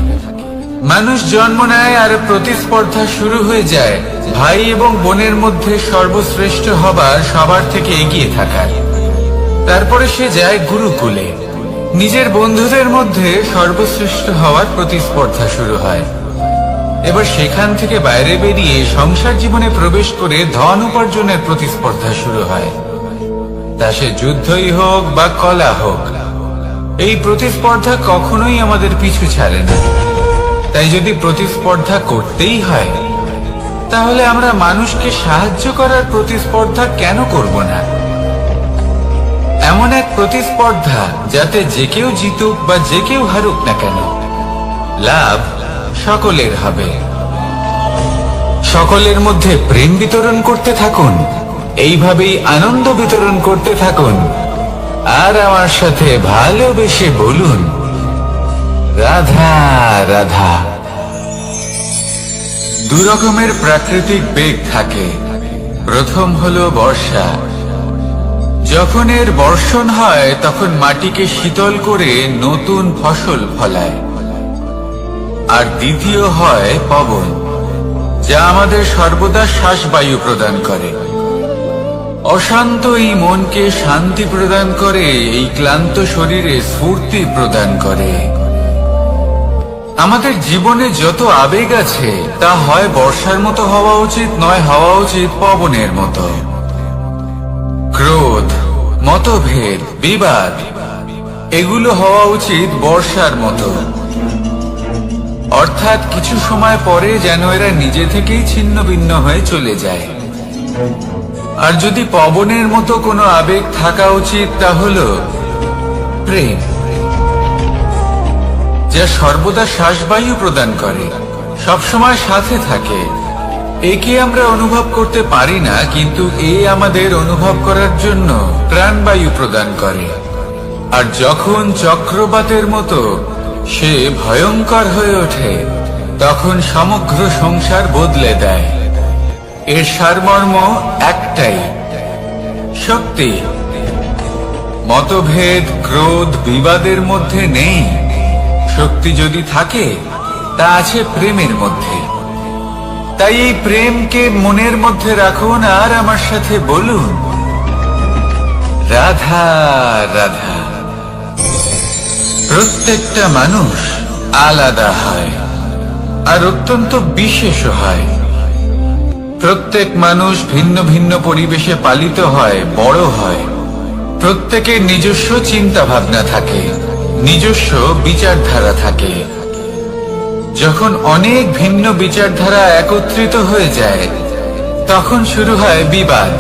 মানুষ জন্ম নেয় আর প্রতিস্পর্ধা শুরু হয়ে যায় ভাই এবং বোনের মধ্যে সর্বশ্রেষ্ঠ হবার, সবার থেকে এগিয়ে থাকার। তারপরে সে যায় গুরুকুলে। নিজের বন্ধুদের মধ্যে সর্বশ্রেষ্ঠ হওয়ার প্রতিস্পর্ধা শুরু হয়। এবার সেখান থেকে বাইরে বেরিয়ে সংসার জীবনে প্রবেশ করে ধন উপার্জনের প্রতিস্পর্ধা শুরু হয়। তা সে যুদ্ধই হোক বা কলা হোক, এই প্রতিস্পর্ধা কখনোই আমাদের পিছু ছাড়ে না। তাই যদি প্রতিস্পর্ধা করতেই হয়, তাহলে আমরা মানুষকে সাহায্য করার প্রতিস্পর্ধা কেন করব না? এমন এক প্রতিস্পর্ধা যাতে যে কেউ জিতুক বা যে কেউ হারুক না কেন, লাভ সকলের হবে। সকলের মধ্যে প্রেম বিতরণ করতে থাকুন, এইভাবেই আনন্দ বিতরণ করতে থাকুন। আর আমার সাথে ভালোবেসে বলুন, রাধা রাধা। দু রকমের প্রাকৃতিক বেগ থাকে। প্রথম হলো বর্ষা। যখন এর বর্ষণ হয় তখন মাটিকে শীতল করে নতুন ফসল ফলায়। আর দ্বিতীয় হয় পবন, যা আমাদের সর্বদা শ্বাসবায়ু প্রদান করে। অশান্ত এই মনকে শান্তি প্রদান করে, এই ক্লান্ত শরীরে স্ফূর্তি প্রদান করে। আমাদের জীবনে যত আবেগ আছে তা হয় বর্ষার মতো হওয়া উচিত, নয় হওয়া উচিত পবনের মতো। ক্রোধ, মতভেদ, বিবাদ, এগুলো হওয়া উচিত বর্ষার মতো। অর্থাৎ কিছু সময় পরে যেন এরা নিজে থেকেই ছিন্ন ভিন্ন হয়ে চলে যায়। আর যদি পবনের মতো কোনো আবেগ থাকা উচিত, তা হলো প্রেম, যা সর্বদা শ্বাসবায়ু প্রদান করে, সবসময় সাথে থাকে। একে আমরা অনুভব করতে পারি না, কিন্তু এ আমাদের অনুভব করার জন্য প্রাণবায়ু প্রদান করে। আর যখন চক্রবাতের মতো সে ভয়ঙ্কর হয়ে ওঠে, তখন সমগ্র সংসার বদলে দেয়। এর সারমর্ম একটাই, শক্তি। মতভেদ, ক্রোধ, বিবাদের মধ্যে নেই। শক্তি যদি থাকে, তা আছে প্রেমের মধ্যে। তাই এই প্রেমকে মনের মধ্যে রাখুন আর আমার সাথে বলুন, রাধা রাধা। প্রত্যেকটা মানুষ আলাদা হয় আর অত্যন্ত বিশেষ হয়। প্রত্যেক মানুষ ভিন্ন ভিন্ন পরিবেশে পালিত হয়, বড় হয়। প্রত্যেকের নিজস্ব চিন্তা ভাবনা থাকে, নিজস্ব বিচারধারা থাকে। যখন অনেক ভিন্ন বিচারধারা একত্রিত হয়ে যায়, তখন শুরু হয় বিবাদ।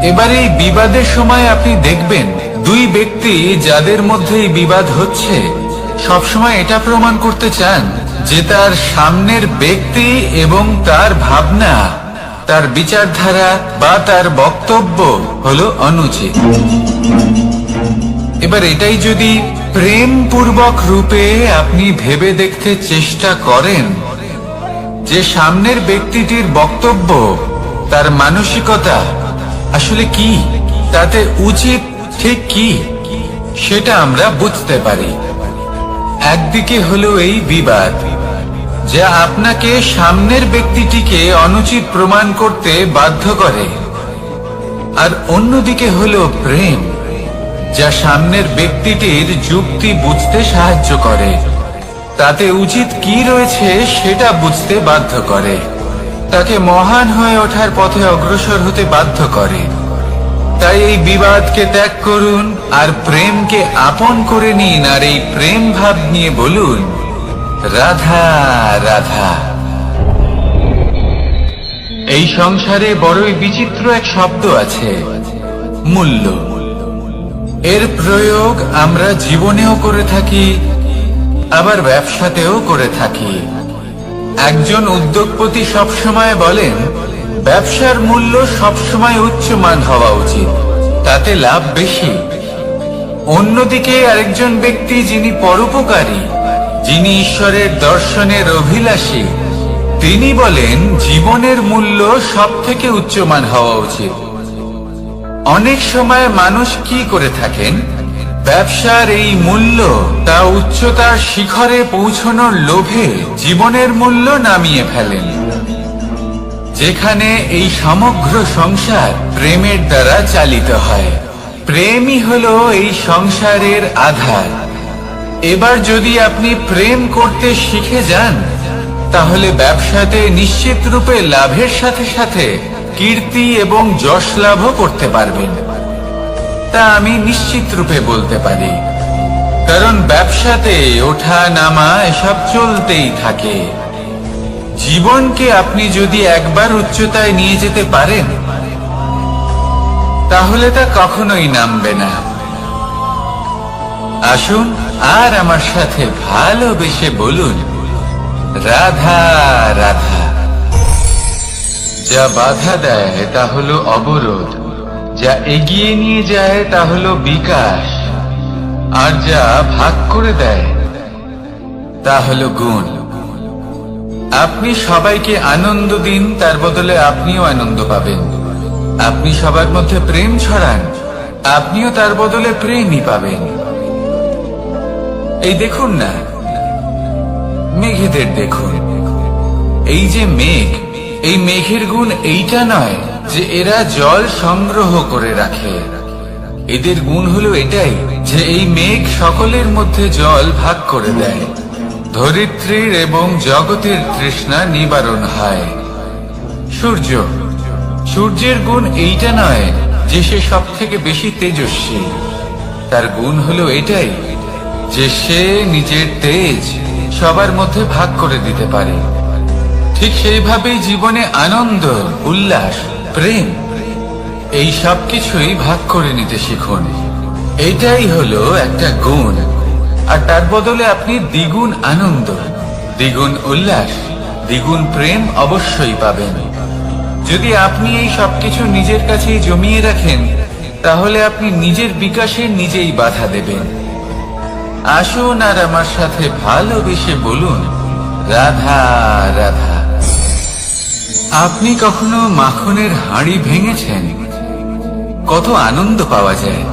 এবার এই বিবাদের সময় আপনি দেখবেন, দুই ব্যক্তি যাদের মধ্যে এই বিবাদ হচ্ছে, সবসময় এটা প্রমাণ করতে চান যে তার সামনের ব্যক্তি এবং তার ভাবনা, তার বিচারধারা বা তার বক্তব্য হলো অনুচিত। এবার এটাই যদি প্রেম পূর্বক রূপে আপনি ভেবে দেখতে চেষ্টা করেন যে সামনের ব্যক্তিটির বক্তব্য, তার মানসিকতা আসলে কি, তাতে উচিত ঠিক কি, সেটা আমরা বুঝতে পারি। একদিকে হলো এই বিবাদ, যা আপনাকে সামনের ব্যক্তিটিকে অনুচিত প্রমাণ করতে বাধ্য করে, আর অন্যদিকে হলো প্রেম, যা সামনের ব্যক্তিটির যুক্তি বুঝতে সাহায্য করে, তাতে উচিত কি রয়েছে সেটা বুঝতে বাধ্য করে, তাকে মহান হয়ে ওঠার পথে অগ্রসর হতে বাধ্য করে। তাই এই বিবাদকে ত্যাগ করুন আর প্রেমকে আপন করে নিন, আর এই প্রেম ভাব নিয়ে বলুন, রাধা রাধা। এই সংসারে বড়ই বিচিত্র এক শব্দ আছে, মূল্য। এর প্রয়োগ আমরা জীবনেও করে থাকি, আবার ব্যবসাতেও করে থাকি। একজন উদ্যোগপতি সবসময় বলেন, ব্যবসার মূল্য সবসময় উচ্চমান হওয়া উচিত, তাতে লাভ বেশি। অন্যদিকে আরেকজন ব্যক্তি যিনি পরোপকারী, যিনি ঈশ্বরের দর্শনের অভিলাষী, তিনি বলেন জীবনের মূল্য সব থেকে উচ্চমান হওয়া উচিত। অনেক সময় মানুষ কি করে থাকেন, ব্যবসার এই মূল্য তা উচ্চতার শিখরে পৌঁছানোর লোভে জীবনের মূল্য নামিয়ে ফেলেন, যেখানে এই সমগ্র সংসার প্রেমের দ্বারা চালিত হয়। প্রেমই হলো এই সংসারের আধার। এবার যদি আপনি প্রেম করতে শিখে যান, তাহলে ব্যবসাতে নিশ্চিত রূপে লাভের সাথে সাথে কীর্তি এবং যশ লাভও করতে পারবেন, তা আমি নিশ্চিত রূপে বলতে পারি। কারণ ব্যবসাতে ওঠা নামা এসব চলতেই থাকে। জীবনকে আপনি যদি একবার উচ্চতায় নিয়ে যেতে পারেন, তাহলে তা কখনোই নামবে না। আসুন আর আমার সাথে ভালোবেসে বলুন, রাধা রাধা। যা বাধা দেয় তা হলো অবরোধ, যা এগিয়ে নিয়ে যায় তা হলো বিকাশ, আর যা ভাগ করে দেয় তা হলো গুণ। আপনি সবাইকে আনন্দ দিন, তার বদলে আপনিও আনন্দ পাবেন। আপনি সবার মধ্যে প্রেম ছড়ান, আপনিও তার বদলে প্রেমই পাবেন। এই দেখুন না, মেঘেদের দেখুন। এই যে মেঘ, এই মেঘের গুণ এইটা নয় যে এরা জল সংগ্রহ করে রাখে। এদের গুণ হলো এটাই যে এই মেঘ সকলের মধ্যে জল ভাগ করে দেয়। ধরিত্রীর এবং জগতের তৃষ্ণা নিবারণ হয়। সূর্য, সূর্যের গুণ এইটা নয় যে সে সব থেকে বেশি তেজস্বী। তার গুণ হলো এটাই যে সে নিজের তেজ সবার মধ্যে ভাগ করে দিতে পারে। ঠিক সেইভাবেই জীবনে আনন্দ, উল্লাস, প্রেম এই সব কিছুই ভাগ করে নিতে শিখুন। এইটাই হলো একটা গুণ, আর তার বদলে আপনি দ্বিগুণ আনন্দ, দ্বিগুণ উল্লাস, দ্বিগুণ প্রেম অবশ্যই পাবেন। যদি আপনি এই সবকিছু নিজের কাছেই জমিয়ে রাখেন, তাহলে আপনি নিজের বিকাশে নিজেই বাধা দেবেন। আসুন আর আমার সাথে ভালোবেসে বলুন, রাধা রাধা। আপনি কখনো মাখনের হাঁড়ি ভেঙেছেন? কত আনন্দ পাওয়া যায়।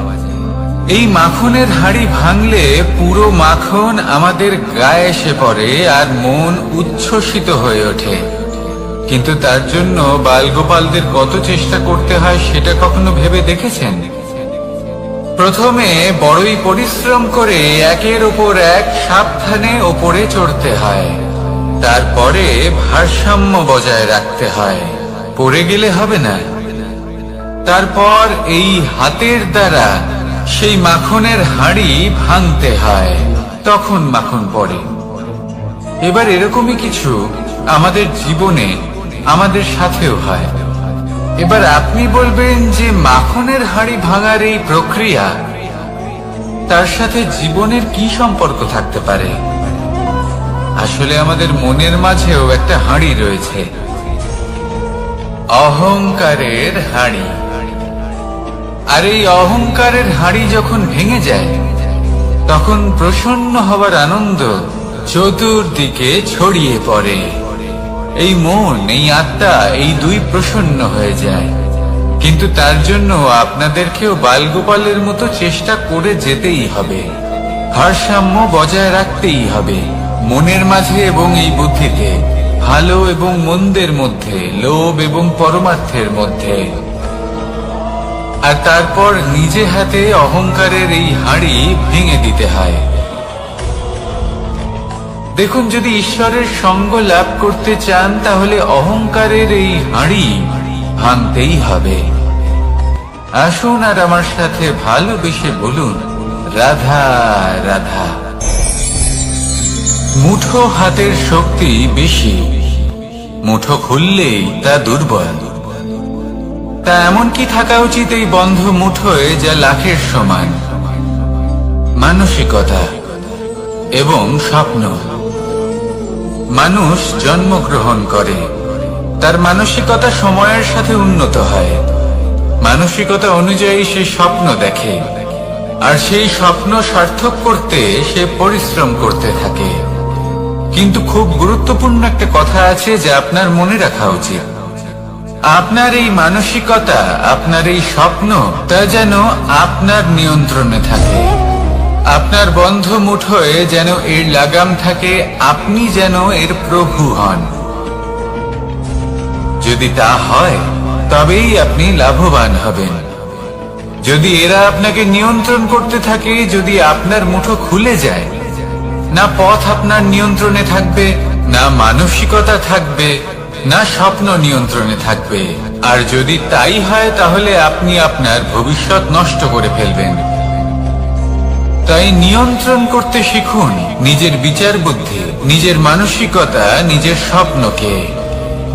এই মাখনের হাঁড়ি ভাঙলে পুরো মাখন আমাদের গায়ে এসে পড়ে আর মন উচ্ছ্বসিত হয়ে ওঠে। কিন্তু তার জন্য বালগোপালদের কত চেষ্টা করতে হয় সেটা কখনো ভেবে দেখেছেন? প্রথমে বড়ই পরিশ্রম করে একের ওপর এক সাবধানে ওপরে চড়তে হয়, তারপরে ভারসাম্য বজায় রাখতে হয়, পড়ে গেলে হবে না। তারপর এই হাতের দ্বারা সেই মাখনের হাঁড়ি ভাঙতে হয়, তখন মাখন পড়ে। এবার এরকমই কিছু আমাদের জীবনে আমাদের সাথেও হয়। এবার আপনি বলবেন যে মাখনের হাঁড়ি ভাঙার এই প্রক্রিয়া, তার সাথে জীবনের কি সম্পর্ক থাকতে পারে? আসলে আমাদের মনের মাঝেও একটা হাঁড়ি রয়েছে, অহংকারের হাঁড়ি। আর এই অহংকারের হাঁড়ি যখন ভেঙে যায়, তখন প্রসন্ন হবার আনন্দ চতুর্দিকে ছড়িয়ে পড়ে। এই মন, এই আত্মা, এই দুই প্রসন্ন হয়ে যায়। কিন্তু তার জন্য আপনাদেরকেও বালগোপালের মতো চেষ্টা করে যেতেই হবে। ভারসাম্য বজায় রাখতেই হবে মনের মাঝে এবং এই বুদ্ধিতে, ভালো এবং মন্দের মধ্যে, লোভ এবং পরমার্থের মধ্যে। আর তারপর নিজে হাতে অহংকারের এই হাঁড়ি ভেঙে দিতে হয়। দেখুন, যদি ঈশ্বরের সঙ্গ লাভ করতে চান তাহলে অহংকারের এই হাঁড়ি ভাঙতেই হবে। আসুন আর আমার সাথে ভালোবেসে বলুন, রাধা রাধা। মুঠো হাতের শক্তি বেশি, মুঠো খুললেই তা দুর্বল। তা এমন কি থাকা উচিত এই বন্ধ মুঠোয় যা লাখের সমান? মানসিকতা এবং স্বপ্ন। মানুষ জন্মগ্রহণ করে, তার মানসিকতা সময়ের সাথে উন্নত হয়। মানসিকতা অনুযায়ী সে স্বপ্ন দেখে, আর সেই স্বপ্ন সার্থক করতে সে পরিশ্রম করতে থাকে। কিন্তু খুব গুরুত্বপূর্ণ একটা কথা আছে যা আপনার মনে রাখা উচিত। আপনার এই মানসিকতা, আপনার এই স্বপ্ন, তা যেন আপনার নিয়ন্ত্রণে থাকে। আপনার বন্ধ মুঠোয় যেন এর লাগাম থাকে, আপনি যেন এর প্রভু হন। যদি তা হয় তবেই আপনি লাভবান হবেন। যদি এরা আপনাকে নিয়ন্ত্রণ করতে থাকে, যদি আপনার মুঠো খুলে যায়, না পথ আপনার নিয়ন্ত্রণে থাকবে, না মানসিকতা থাকবে, না স্বপ্ন নিয়ন্ত্রণে থাকবে। আর যদি তাই হয় তাহলে আপনি আপনার ভবিষ্যৎ নষ্ট করে ফেলবেন। তাই নিয়ন্ত্রণ করতে শিখুন নিজের বিচার বুদ্ধি, নিজের মানসিকতা, নিজের স্বপ্নকে।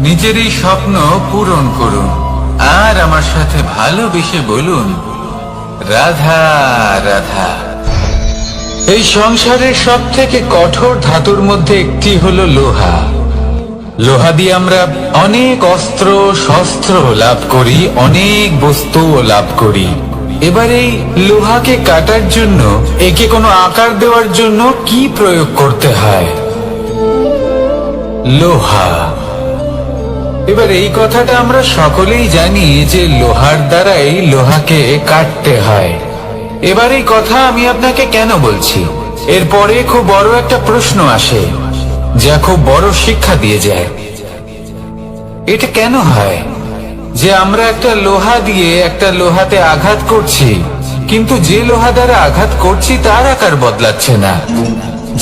নিজের এই স্বপ্ন পূরণ করুন আর আমার সাথে ভালোবেসে বলুন, রাধা রাধা। এই সংসারের সব থেকে কঠোর ধাতুর মধ্যে একটি হলো লোহা। লোহা দিয়ে আমরা অনেক অস্ত্র শস্ত্র লাভ করি, অনেক বস্তুও লাভ করি। এবার এই লোহাকে কাটার জন্য, একে কোনো আকার দেওয়ার জন্য কি প্রয়োগ করতে হয়? লোহা। এবার এই কথাটা আমরা সকলেই জানি যে লোহার দ্বারাই লোহাকে কাটতে হয়। এবার এই কথা আমি আপনাকে কেন বলছি? এরপরে খুব বড় একটা প্রশ্ন আসে যা খুব বড় শিক্ষা দিয়ে যায়। এটা কেন হয় যে আমরা একটা লোহা দিয়ে একটা লোহাতে আঘাত করছি, কিন্তু যে লোহা দ্বারা আঘাত করছি তার আকার বদলাচ্ছে না,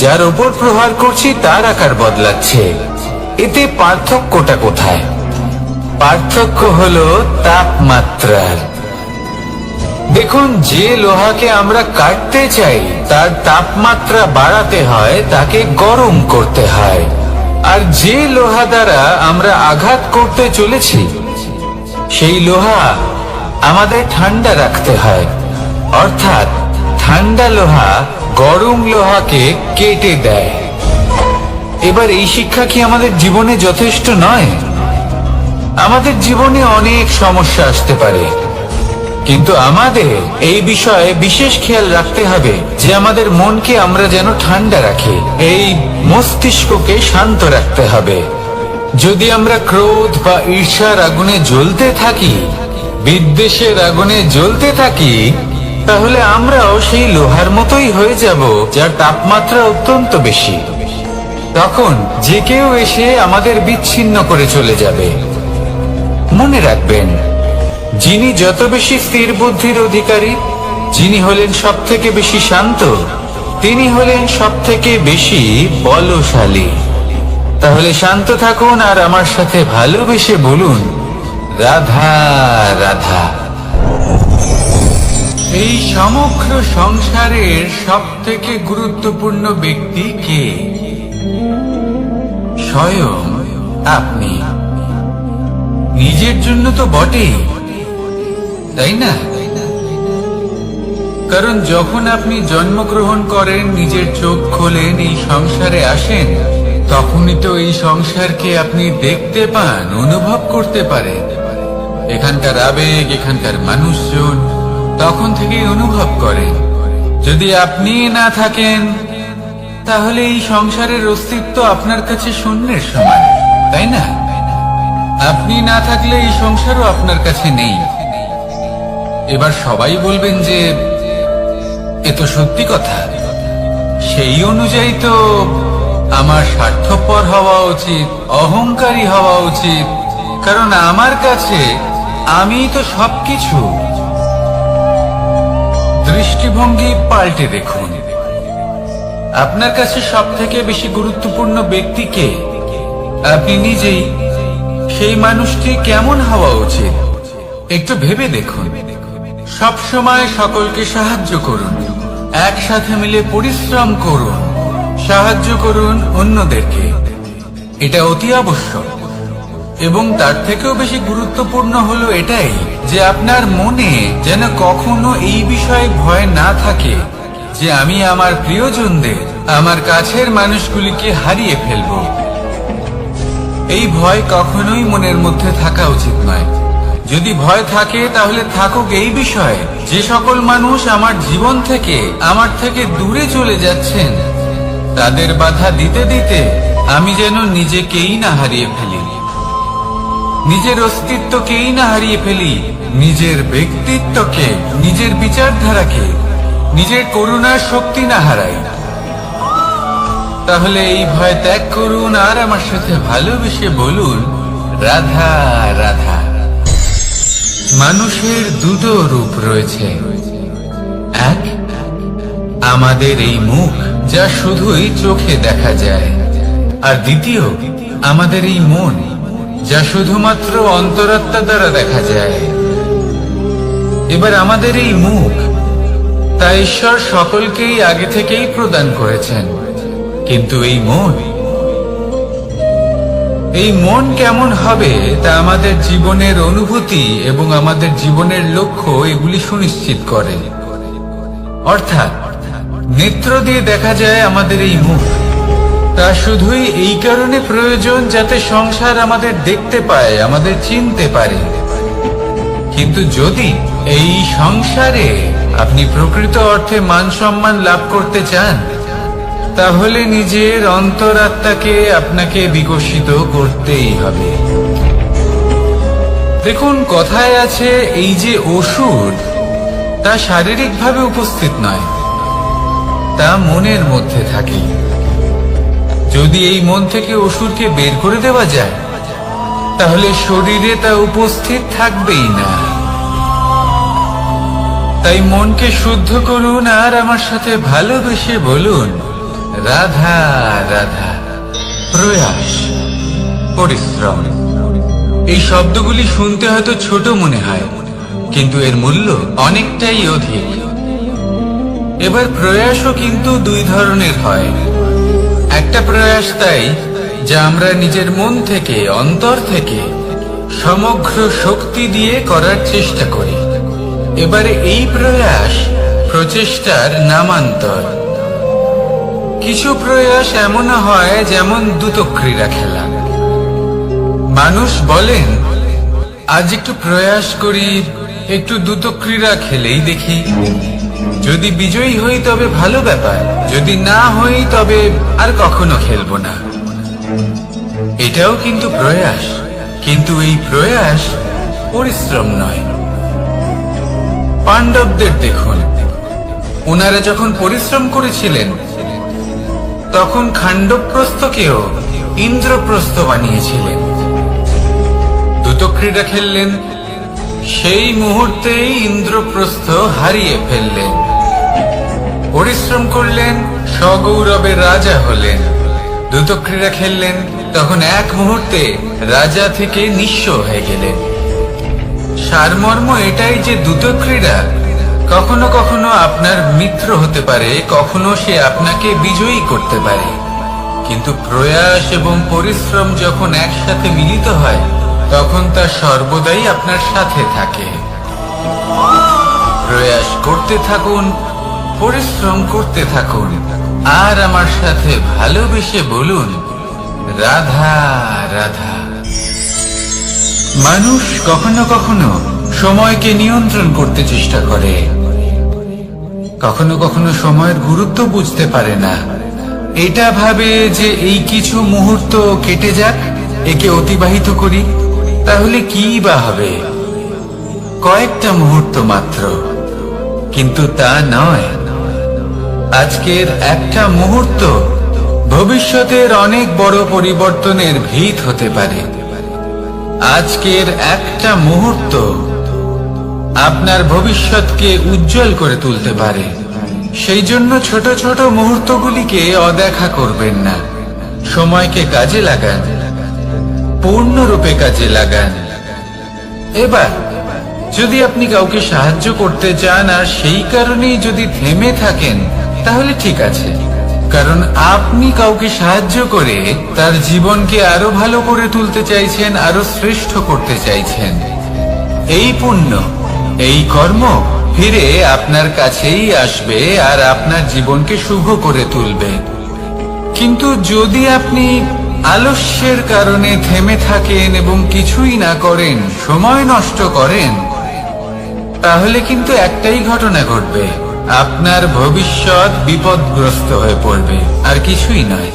যার ওপর প্রহার করছি তার আকার বদলাচ্ছে? এতে পার্থক্যটা কোথায়? পার্থক্য হলো তাপমাত্রার। দেখুন, যে লোহাকে আমরা কাটতে চাই তার তাপমাত্রা বাড়াতে হয়, তাকে গরম করতে হয়। আর যে লোহা দ্বারা আমরা আঘাত করতে চলেছি সেই লোহা আমাদের ঠান্ডা রাখতে হয়। অর্থাৎ ঠান্ডা লোহা গরম লোহাকে কেটে দেয়। এবার এই শিক্ষা কি আমাদের জীবনে যথেষ্ট নয়? আমাদের জীবনে অনেক সমস্যা আসতে পারে, কিন্তু আমাদের এই বিষয়ে বিশেষ খেয়াল রাখতে হবে যে আমাদের মনকে আমরা যেন ঠান্ডা রাখি, এই মস্তিষ্ককে শান্ত রাখতে হবে। যদি আমরা ক্রোধ বা ঈর্ষার আগুনে জ্বলতে থাকি, বিদ্বেষের আগুনে জ্বলতে থাকি, তাহলে আমরাও সেই লোহার মতোই হয়ে যাব যার তাপমাত্রা অত্যন্ত বেশি। তখন যে কেউ এসে আমাদের বিচ্ছিন্ন করে চলে যাবে। মনে রাখবেন, যিনি যত বেশি স্থির বুদ্ধির অধিকারী, যিনি হলেন সব থেকে বেশি শান্ত, তিনি হলেন সব থেকে বেশি বলশালী। তাহলে শান্ত থাকুন আর আমার সাথে ভালোবেসে বলুন, রাধা রাধা। এই সমগ্র সংসারের সব থেকে গুরুত্বপূর্ণ ব্যক্তি কে? স্বয়ং আপনি। নিজের জন্য তো বটেই, তাই না? কারণ যখন আপনি জন্মগ্রহণ করেন, নিজের চোখ খোলেন, এই সংসারে আসেন, তখনই তো এই সংসারকে আপনি দেখতে পান, অনুভব করতে পারেন। এখানকার আবেগ, এখানকার মানুষজন তখন থেকেই অনুভব করেন। যদি আপনি না থাকেন তাহলে এই সংসারের অস্তিত্ব আপনার কাছে শূন্যের সমান, তাই না? আপনি না থাকলে এই সংসারও আপনার কাছে নেই। এবার সবাই বলবেন যে এ তো সত্যি কথা, সেই অনুযায়ী তো আমার স্বার্থপর হওয়া উচিত, অহংকারী হওয়া উচিত, কারণ আমার কাছে আমি তো সবকিছু। দৃষ্টিভঙ্গি পাল্টে দেখুন, আপনার কাছে সব থেকে বেশি গুরুত্বপূর্ণ ব্যক্তিকে আপনি নিজেই, সেই মানুষটি কেমন হওয়া উচিত একটু ভেবে দেখুন। সব সময় সকলকে সাহায্য করুন, একসাথে মিলে পরিশ্রম করুন, সাহায্য করুন অন্যদেরকে, এটা অতি আবশ্যক। এবং তার থেকেও বেশি গুরুত্বপূর্ণ হলো এটাই যে আপনার মনে যেন কখনো এই বিষয়ে ভয় না থাকে যে আমি আমার প্রিয়জনদের, আমার কাছের মানুষগুলিকে হারিয়ে ফেলব। এই ভয় কখনোই মনের মধ্যে থাকা উচিত নয়। যদি ভয় থাকে তাহলে থাকুক এই বিষয়ে যে সকল মানুষ আমার জীবন থেকে, আমার থেকে দূরে চলে যাচ্ছেন, তাদের বাধা দিতে দিতে আমি যেন নিজেকেই না হারিয়ে ফেলি, নিজের অস্তিত্বকেই না হারিয়ে ফেলি, নিজের ব্যক্তিত্বকে, নিজের বিচারধারাকে, নিজের করুণার শক্তি না হারাই। তাহলে এই ভয় ত্যাগ করুন আর আমার সাথে ভালোবেসে বলুন, রাধা রাধা। মানুষের দুটো রূপ রয়েছে, এক আমাদের এই মুখ যা শুধুই চোখে দেখা যায়, আর দ্বিতীয় আমাদের এই মন যা শুধুমাত্র অন্তরাত্মা দ্বারা দেখা যায়। এবার আমাদের এই মুখ তা ঈশ্বর সকলকেই আগে থেকেই প্রদান করেছেন, কিন্তু এই মন কেমন হবে তা আমাদের জীবনের অনুভূতি এবং আমাদের জীবনের লক্ষ্য এগুলি সুনিশ্চিত করে। অর্থাৎ নেত্র দিয়ে দেখা যায় আমাদের এই মুখ, তা শুধুই এই কারণে প্রয়োজন যাতে সংসার আমাদের দেখতে পায়, আমাদের চিনতে পারে। কিন্তু যদি এই সংসারে আপনি প্রকৃত অর্থে মান সম্মান লাভ করতে চান, তাহলে নিজের অন্তরাত্মাকে আপনাকে বিকশিত করতেই হবে। দেখুন, কথায় আছে এই যে ওষুধ তা শারীরিকভাবে উপস্থিত নয়, তা মনের মধ্যে থাকে। যদি এই মন থেকে অসুরকে বের করে দেওয়া যায়, তাহলে শরীরে তা উপস্থিত থাকবেই না। তাই মনকে শুদ্ধ করুন আর আমার সাথে ভালোবেসে বলুন, রাধা রাধা। প্রয়াস, পরিশ্রম, এই শব্দগুলি শুনতে হয়তো ছোট মনে হয়, কিন্তু এর মূল্য অনেকটাই অধিক। এবার প্রয়াসও কিন্তু দুই ধরনের হয়। একটা প্রয়াস তাই যা আমরা নিজের মন থেকে, অন্তর থেকে সমগ্র শক্তি দিয়ে করার চেষ্টা করি। এবারে এই প্রয়াস প্রচেষ্টার নামান্তর। কিছু প্রয়াস এমন হয় যেমন দ্রুতক্রীড়া খেলা। মানুষ বলেন, আজ একটু প্রয়াস করি, একটু দ্রুতক্রীড়া খেলেই দেখি, যদি বিজয়ী হই তবে ভালো ব্যাপার, যদি না হই তবে আর কখনো খেলবো না। এটাও কিন্তু প্রয়াস, কিন্তু এই প্রয়াস পরিশ্রম নয়। পাণ্ডবদের দেখুন, ওনারা যখন পরিশ্রম করেছিলেন তখন খাণ্ডবপ্রস্থকেও ইন্দ্রপ্রস্থ বানিয়েছিলেন। দ্রুতক্রীড়া খেললেন, সেই মুহূর্তেই ইন্দ্রপ্রস্থ হারিয়ে ফেললেন। পরিশ্রম করলেন, সগৌরবের রাজা হলেন। দ্রুতক্রীড়া খেললেন, তখন এক মুহূর্তে রাজা থেকে নিঃস্ব হয়ে গেলেন। সারমর্ম এটাই যে দ্রুতক্রীড়া কখনো কখনো আপনার মিত্র হতে পারে, কখনো সে আপনাকে বিজয়ী করতে পারে, কিন্তু প্রয়াস এবং পরিশ্রম যখন একসাথে মিলিত হয় তখন তা সর্বদাই আপনার সাথে থাকে। প্রয়াস করতে থাকুন, পরিশ্রম করতে থাকুন, আর আমার সাথে ভালোবেসে বলুন, রাধা রাধা। মানুষ কখনো কখনো সময়কে নিয়ন্ত্রণ করতে চেষ্টা করে, কখনো কখনো সময়ের গুরুত্ব বুঝতে পারে না। এটা ভাবে যে এই কিছু মুহূর্ত কেটে যাক, একে অতিবাহিত করি, তাহলে কি বা হবে, কয়েকটা মুহূর্ত মাত্র। কিন্তু তা নয়, আজকের একটা মুহূর্ত ভবিষ্যতের অনেক বড় পরিবর্তনের ভিত হতে পারে। আজকের একটা মুহূর্ত আপনার ভবিষ্যৎকে উজ্জ্বল করে তুলতে পারে। সেই জন্য ছোট ছোট মুহূর্তগুলিকে অদেখা করবেন না। সময়কে কাজে লাগান, পূর্ণরূপে কাজে লাগান। এবার যদি আপনি কাউকে সাহায্য করতে চান আর সেই কারণেই যদি থেমে থাকেন, তাহলে ঠিক আছে, কারণ আপনি কাউকে সাহায্য করে তার জীবনকে আরো ভালো করে তুলতে চাইছেন, আরো শ্রেষ্ঠ করতে চাইছেন। এই পুণ্য, এই কর্ম ফিরে আপনার কাছেই আসবে আর আপনার জীবনকে শুভ করে তুলবে। কিন্তু যদি আপনি আলস্যের কারণে থেমে থাকেন এবং কিছুই না করেন, সময় নষ্ট করেন, তাহলে কিন্তু একটাই ঘটনা ঘটবে, আপনার ভবিষ্যৎ বিপদগ্রস্ত হয়ে পড়বে, আর কিছুই নয়।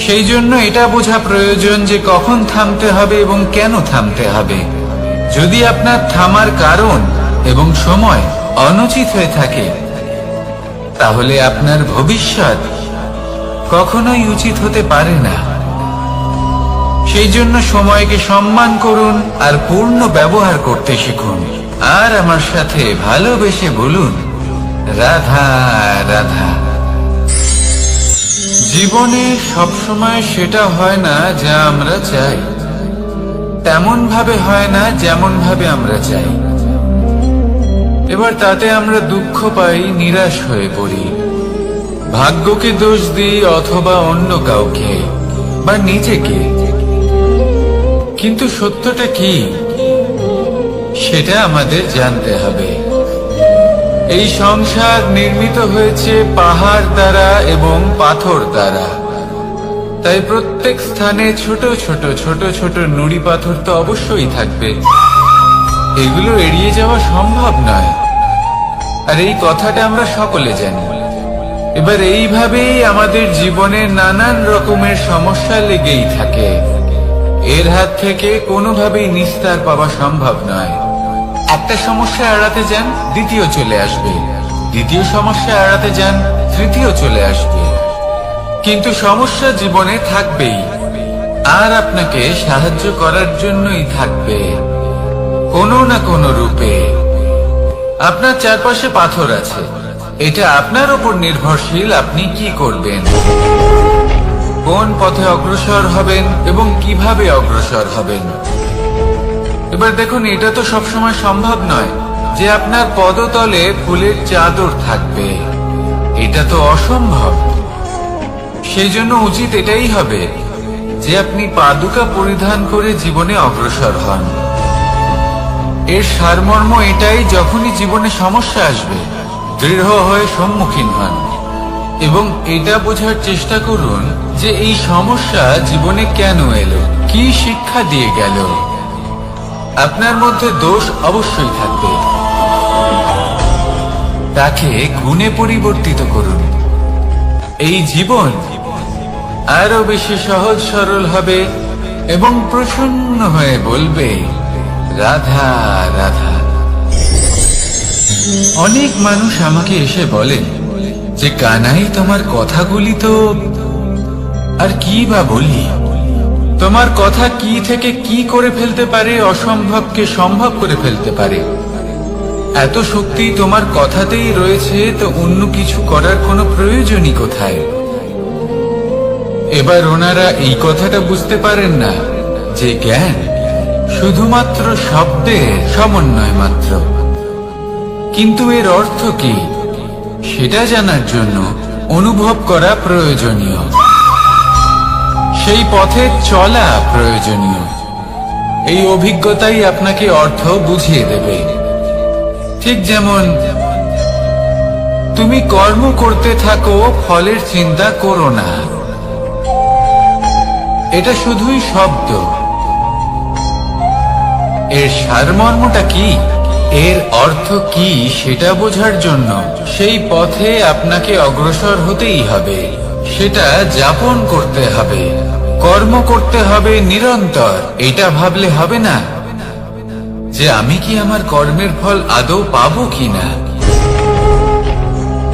সেই জন্য এটা বোঝা প্রয়োজন যে কখন থামতে হবে এবং কেন থামতে হবে। যদি আপনার থামার কারণ এবং সময় অনুচিত হয়ে থাকে, তাহলে আপনার ভবিষ্যৎ কখনোই উচিত হতে পারে না। সেই জন্য সময়কে সম্মান করুন আর পূর্ণ ব্যবহার করতে শিখুন। আর আমার সাথে ভালোবেসে বলুন, রাধা রাধা। জীবনে সবসময় সেটা হয় না যা আমরা চাই, তেমন ভাবে হয় না যেমন ভাবে আমরা চাই। এবার তাতে আমরা দুঃখ পাই, নিরাশ হয়ে পড়ি, ভাগ্যকে দোষ দিই অথবা অন্য কাউকে বা নিজেকে। কিন্তু সত্যটা কি, সেটা আমাদের জানতে হবে। এই সংসার নির্মিত হয়েছে পাহাড় দ্বারা এবং পাথর দ্বারা, তাই প্রত্যেক স্থানে ছোট ছোট ছোট ছোট নুড়ি পাথর তো অবশ্যই থাকবে। এগুলো এড়িয়ে যাওয়া সম্ভব নয়, আর এই কথাটা আমরা সকলে জানি। এবার এইভাবেই আমাদের জীবনে নানান রকমের সমস্যা লেগেই থাকে। এর হাত থেকে কোনোভাবেই নিস্তার পাওয়া সম্ভব নয়। একটা সমস্যা এড়াতে যান, দ্বিতীয় চলে আসবে, দ্বিতীয় সমস্যা এড়াতে যান, তৃতীয় চলে আসবে। কিন্তু সমস্যা জীবনে থাকবেই, আর আপনাকে সাহায্য করার জন্যই থাকবে কোনো না কোনো রূপে। আপনার চারপাশে পাথর আছে, এটা আপনার উপর নির্ভরশীল আপনি কি করবেন, কোন পথে অগ্রসর হবেন এবং কিভাবে অগ্রসর হবেন। এবার দেখুন, এটা তো সবসময় সম্ভব নয় যে আপনার পদতলে ফুলের চাদর থাকবে, এটা তো অসম্ভব। সেই জন্য উচিত এটাই হবে যে আপনি পাদুকা পরিধান করে জীবনে অগ্রসর হন। এর সারমর্ম এটাই, যখনই জীবনে সমস্যা আসবে দৃঢ় হয়ে সম্মুখীন হন এবং এটা বোঝার চেষ্টা করুন যে এই সমস্যা জীবনে কেন এলো, কি শিক্ষা দিয়ে গেল। আপনার মধ্যে দোষ অবশ্যই থাকবে, তাকে গুণে পরিবর্তিত করুন। এই জীবন আরো বেশি সহজ সরল হবে এবং প্রসন্ন হয়ে বলবে, রাধা রাধা। অনেক মানুষ আমাকে এসে বলেন যে কানাই, তোমার কথাগুলি তো আর কি বা বলি, তোমার কথা কি থেকে কি করে ফেলতে পারে, অসম্ভবকে সম্ভব করে ফেলতে পারে। এত শক্তি তোমার কথাতেই রয়েছে, তো অন্য কিছু করার কোনো প্রয়োজনই কোথায়? এবার ওনারা এই কথাটা বুঝতে পারেন না যে জ্ঞান শুধুমাত্র শব্দের সমন্বয় মাত্র। কিন্তু এর অর্থ কি সেটা জানার জন্য অনুভব করা প্রয়োজনীয়, সেই পথে চলা প্রয়োজনীয়। এই অভিজ্ঞতাই আপনাকে অর্থ বুঝিয়ে দেবে। ঠিক যেমন তুমি কর্ম করতে থাকো, ফলের চিন্তা করো না, এটা শুধুই শব্দ। এর সারমর্মটা কি এর অর্থ কি সেটা বোঝার জন্য সেই পথে আপনাকে অগ্রসর হতেই হবে, সেটা যাপন করতে হবে, কর্ম করতে হবে নিরন্তর। এটা ভাবলে হবে না যে আমি কি আমার কর্মের ফল আদৌ পাবো কিনা।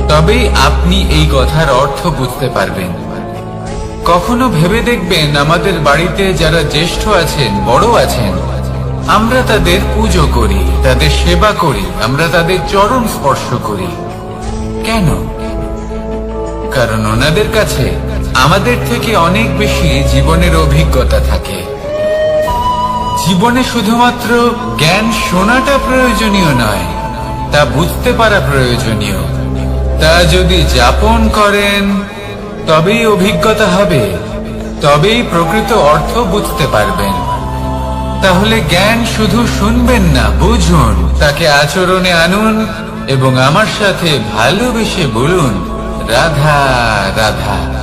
তবেই আপনি এই কথার অর্থ বুঝতে পারবেন। কখনো ভেবে দেখবেন, আমাদের বাড়িতে যারা জ্যেষ্ঠ আছেন, বড় আছেন, আমরা তাদের পুজো করি, তাদের সেবা করি, আমরা তাদের চরণ স্পর্শ করি। কেন? কারণ ওনাদের কাছে আমাদের থেকে অনেক বেশি জীবনের অভিজ্ঞতা থাকে। জীবনে শুধুমাত্র জ্ঞান শোনাটা প্রয়োজনীয় নয়, তা বুঝতে পারা প্রয়োজনীয়। তা যদি যাপন করেন তবেই অভিজ্ঞতা হবে, তবেই প্রকৃত অর্থ বুঝতে পারবেন। তাহলে জ্ঞান শুধু শুনবেন না, বুঝুন, তাকে আচরণে আনুন এবং আমার সাথে ভালোবেসে বলুন, রাধা রাধা।